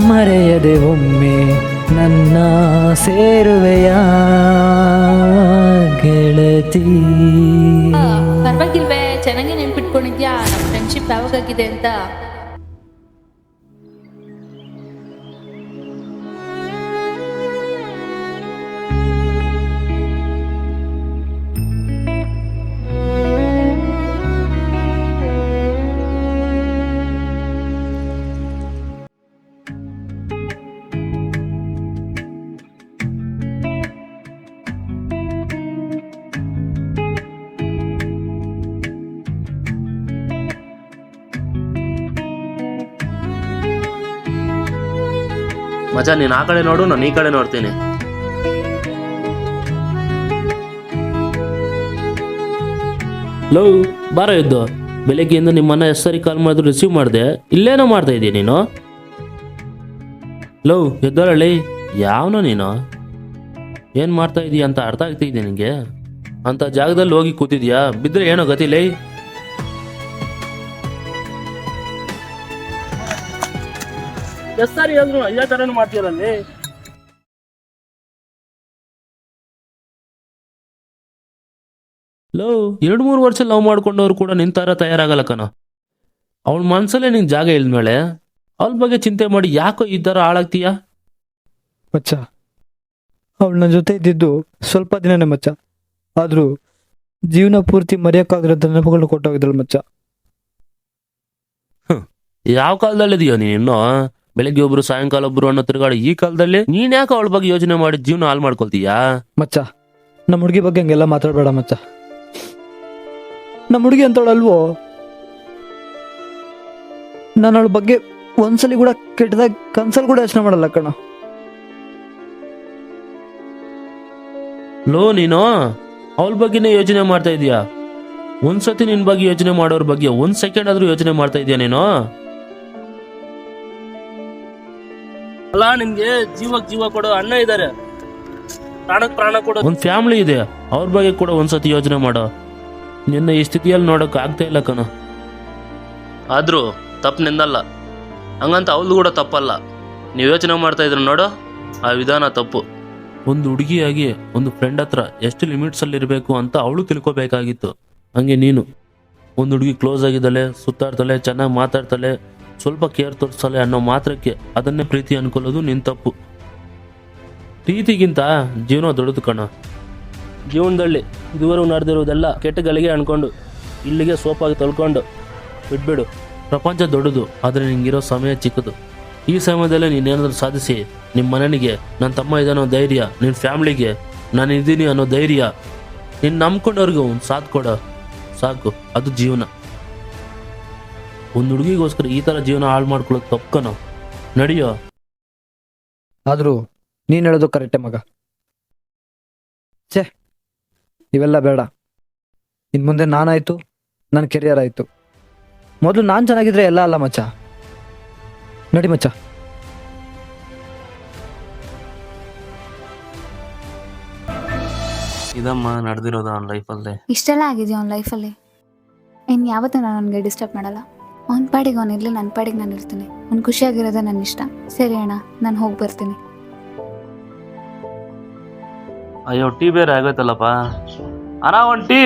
A: ಮರೆಯದೆ ಒಮ್ಮೆ ನನ್ನ ಸೇರುವೆಯ ಗೆಳತಿ.
F: ಪರವಾಗಿಲ್ವೇ, ಚೆನ್ನಾಗಿ ನೆನ್ಪಿಟ್ಕೊಂಡಿದ್ಯಾ ನಮ್ಮ ಫ್ರೆಂಡ್ಶಿಪ್ ಯಾವಾಗಾಗಿದೆ ಅಂತ.
E: ಮಚ್ಚ ನೀನು ಆ ಕಡೆ ನೋಡು, ನಾನು ಈ ಕಡೆ ನೋಡ್ತೀನಿ. ಲವ್ ಬಾರ ಇದ್ದು ಬೆಳಗ್ಗೆಯಿಂದ ನಿಮ್ಮನ್ನ ಎಷ್ಟು ಸರಿ ಕಾಲ್ ಮಾಡಿದ್ರು ರಿಸೀವ್ ಮಾಡಿದೆ, ಇಲ್ಲೇನೋ ಮಾಡ್ತಾ ಇದೀಯ ನೀನು? ಲವ್ ಎದ್ದೋಳಳ್ಳಿ, ಯಾವನೋ ನೀನು? ಏನು ಮಾಡ್ತಾ ಇದೀಯ ಅಂತ ಅರ್ಥ ಆಗ್ತಿದ್ಯಾ ನಿನಗೆ? ಅಂತ ಜಾಗದಲ್ಲಿ ಹೋಗಿ ಕೂತಿದ್ಯಾ, ಬಿದ್ದರೆ ಏನೋ ಗತಿ ಲೈ. ಎಷ್ಟು ಸಾರಿ ಹೇಳಿದ್ರು ಇದೇ ಥರನೂ ಮಾಡ್ತೀರಲ್ಲಿ. ಲವ್ 2-3 ವರ್ಷ ಲವ್ ಮಾಡ್ಕೊಂಡವ್ರು ಕೂಡ ನಿನ್ ಥರ ತಯಾರಾಗಲ್ಲ ಕಣ. ಅವಳ ಮನ್ಸಲ್ಲೇ ನಿಂಗೆ ಜಾಗ ಇಲ್ದ್ಮೇಲೆ ಅವಳ ಬಗ್ಗೆ ಚಿಂತೆ ಮಾಡಿ ಯಾಕೋ ಈ ಥರ ಹಾಳಾಗ್ತೀಯ?
A: ಮಚ್ಚ, ಅವಳು ನನ್ನ ಜೊತೆ ಇದ್ದಿದ್ದು ಸ್ವಲ್ಪ ದಿನನೇ ಮಚ್ಚ. ಆದರೂ ಜೀವನ ಪೂರ್ತಿ ಮರೆಯೋಕ್ಕಾಗಿರೋ ನೆನಪುಗಳನ್ನ ಕೊಟ್ಟೋಗಿದ್ದಳು ಮಚ್ಚ.
E: ಯಾವ ಕಾಲದಲ್ಲಿದೆಯೋ ನೀನು ಇನ್ನೂ? ಬೆಳಗ್ಗೆ ಒಬ್ರು ಸಾಯಂಕಾಲ ಒಬ್ರು ಅನ್ನೋ ತಿರುಗಾಡಿ ಈ ಕಾಲದಲ್ಲಿ ನೀನ್ ಯಾಕೆ ಅವಳ ಬಗ್ಗೆ ಯೋಚನೆ ಮಾಡಿ ಜೀವನ ಹಾಳು ಮಾಡ್ಕೊಳ್ತೀಯಾ?
A: ಮಚ್ಚ, ನಮ್ಮ ಹುಡುಗಿ ಬಗ್ಗೆ ಹಂಗೆಲ್ಲ ಮಾತಾಡಬೇಡ ಮಚ್ಚ. ನಮ್ಮ ಹುಡುಗಿ ಅಂತವಳಲ್ವೋ, ನಾನು ಅವಳ ಬಗ್ಗೆ ಒಂದ್ಸಲಿ ಕೂಡ ಕೆಟ್ಟದಾಗ ಕನ್ಸಲ್ ಕೂಡ ಯೋಚನೆ ಮಾಡಲ್ಲ ಕಣ.
E: ಲೋ ನೀನು ಅವಳ ಬಗ್ಗೆನೇ ಯೋಚನೆ ಮಾಡ್ತಾ ಇದೀಯಾ? ಒಂದ್ಸತಿ ನಿನ್ ಬಗ್ಗೆ ಯೋಚನೆ ಮಾಡೋರ್ ಬಗ್ಗೆ 1 ಸೆಕೆಂಡ್ ಆದ್ರೂ ಯೋಚನೆ ಮಾಡ್ತಾ ಇದೀಯ ನೀನು? ಅಲ್ಲ, ನಿನ್ಗೆ ಜೀವಕ್ಕೆ ಜೀವ ಕೊಡೋ ಅಣ್ಣ ಇದ್ದಾರೆ, ಪ್ರಾಣಕ್ಕೆ ಪ್ರಾಣ ಕೊಡೋ ಒಂದು ಫ್ಯಾಮಿಲಿ ಇದೆ, ಅವ್ರ ಬಗ್ಗೆ ಕೂಡ ಒಂದ್ಸತಿ ಯೋಚನೆ ಮಾಡೋ. ನಿನ್ನ ಈ ಸ್ಥಿತಿಯಲ್ಲಿ ನೋಡೋಕೆ ಆಗ್ತಾ ಇಲ್ಲ ಕಣ. ಆದ್ರೂ ತಪ್ಪು ನಿಂದಲ್ಲ, ಹಂಗಂತ ಅವಳು ಕೂಡ ತಪ್ಪಲ್ಲ. ನೀವು ಯೋಚನೆ ಮಾಡ್ತಾ ಇದ್ರು ನೋಡು, ಆ ವಿಧಾನ ತಪ್ಪು. ಒಂದು ಹುಡುಗಿಯಾಗಿ ಒಂದು ಫ್ರೆಂಡ್ ಹತ್ರ ಎಷ್ಟು ಲಿಮಿಟ್ಸಲ್ಲಿ ಇರಬೇಕು ಅಂತ ಅವಳು ತಿಳ್ಕೊಬೇಕಾಗಿತ್ತು. ಹಂಗೆ ನೀನು ಒಂದು ಹುಡುಗಿ ಕ್ಲೋಸ್ ಆಗಿದ್ದಾಳೆ, ಸುತ್ತಾಡ್ತಾಳೆ, ಚೆನ್ನಾಗಿ ಮಾತಾಡ್ತಾಳೆ, ಸ್ವಲ್ಪ ಕೇರ್ ತೋರಿಸ್ತಾಳೆ ಅನ್ನೋ ಮಾತ್ರಕ್ಕೆ ಅದನ್ನೇ ಪ್ರೀತಿ ಅನ್ಕೊಳ್ಳೋದು ನಿನ್ನ ತಪ್ಪು. ಪ್ರೀತಿಗಿಂತ ಜೀವನ ದೊಡ್ಡದು ಕಣ. ಜೀವನದಲ್ಲಿ ಇದುವರೆಗೂ ನಡೆದಿರೋದೆಲ್ಲ ಕೆಟ್ಟಗಳಿಗೆ ಅನ್ಕೊಂಡು ಇಲ್ಲಿಗೆ ಸೋಪಾಗಿ ತೊಳ್ಕೊಂಡು ಬಿಟ್ಬಿಡು. ಪ್ರಪಂಚ ದೊಡ್ಡದು, ಆದರೆ ನಿಂಗಿರೋ ಸಮಯ ಚಿಕ್ಕದು. ಈ ಸಮಯದಲ್ಲೇ ನೀನೇನಾದರೂ ಸಾಧಿಸಿ ನಿಮ್ಮ ಮನೆಗೆ ನನ್ನ ತಮ್ಮ ಇದೆ ಅನ್ನೋ ಧೈರ್ಯ, ನಿನ್ನ ಫ್ಯಾಮ್ಲಿಗೆ ನಾನು ಇದ್ದೀನಿ ಅನ್ನೋ ಧೈರ್ಯ, ನಿನ್ನ ನಂಬ್ಕೊಂಡವ್ರಿಗೆ ಒಂದು ಸಾಥ್ ಕೊಡೋ ಸಾಕು. ಅದು ಜೀವನ. ಒಂದು ಹುಡುಗಿಗೋಸ್ಕರ ಈ ಥರ ಜೀವನ ಹಾಳು ಮಾಡ್ಕೊಳ್ಳೋದು ತಪ್ಪಕನೋ, ನಡಿಯೋ.
A: ಆದರೂ ನೀನು ಹೇಳೋದು ಕರೆಕ್ಟೇ ಮಗ. ಛೇ, ಇವೆಲ್ಲ ಬೇಡ. ಇನ್ನು ಮುಂದೆ ನಾನಾಯಿತು, ನನ್ನ ಕೆರಿಯರ್ ಆಯಿತು. ಮೊದಲು ನಾನು ಚೆನ್ನಾಗಿದ್ರೆ ಎಲ್ಲ ಅಲ್ಲ ಮಚ್ಚ. ನಡಿ ಮಚ್ಚ.
E: ಇದಮ್ಮ ನಡೆದಿರೋದು ಅವ್ನ ಲೈಫಲ್ಲೇ.
B: ಇಷ್ಟೆಲ್ಲ ಆಗಿದೆಯಾ ಅವ್ನ ಲೈಫಲ್ಲಿ? ಇನ್ನು ಯಾವತ್ತೂ ನಾನು ಅವನಿಗೆ ಡಿಸ್ಟರ್ಬ್ ಮಾಡಲ್ಲ. ಅವ್ನ ಪಾಡಿಗೆ ಅವನಿರಲಿ, ನನ್ನ ಪಾಡಿಗೆ ನಾನು ಇರ್ತೀನಿ. ಅವ್ನು ಖುಷಿಯಾಗಿರೋದೇ ನನ್ನ ಇಷ್ಟ. ಸರಿ ಅಣ್ಣ, ನಾನು ಹೋಗಿ ಬರ್ತೀನಿ.
E: ಅಯ್ಯೋ, ಟೀ ಬೇರೆ ಆಗೋಯ್ತಲ್ಲಪ್ಪ. ಅಣ್ಣ ಒಂದು ಟೀ.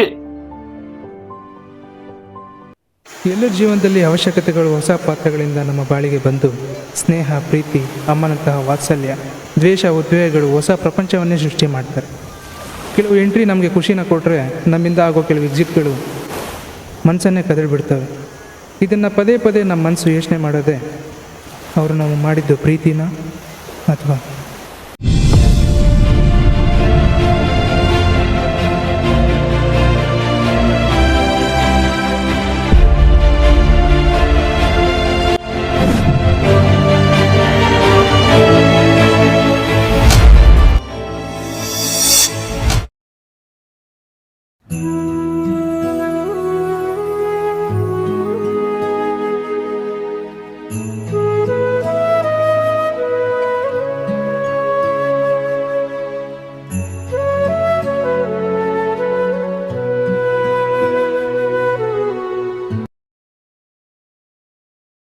I: ಎಲ್ಲರ ಜೀವನದಲ್ಲಿ ಅವಶ್ಯಕತೆಗಳು ಹೊಸ ಪಾತ್ರಗಳಿಂದ ನಮ್ಮ ಬಾಳಿಗೆ ಬಂದು ಸ್ನೇಹ, ಪ್ರೀತಿ, ಅಮ್ಮನಂತಹ ವಾತ್ಸಲ್ಯ, ದ್ವೇಷ, ಉದ್ವೇಗಗಳು ಹೊಸ ಪ್ರಪಂಚವನ್ನೇ ಸೃಷ್ಟಿ ಮಾಡ್ತಾರೆ. ಕೆಲವು ಎಂಟ್ರಿ ನಮಗೆ ಖುಷಿನ ಕೊಟ್ಟರೆ ನಮ್ಮಿಂದ ಆಗೋ ಕೆಲವು ಎಕ್ಸಿಟ್ಗಳು ಮನಸ್ಸನ್ನೇ ಕದಳ್ಬಿಡ್ತವೆ. ಇದನ್ನು ಪದೇ ಪದೇ ನಮ್ಮ ಮನಸ್ಸು ಯೋಚನೆ ಮಾಡೋದೇ ಅವರು ನಾವು ಮಾಡಿದ್ದು ಪ್ರೀತಿನ ಅಥವಾ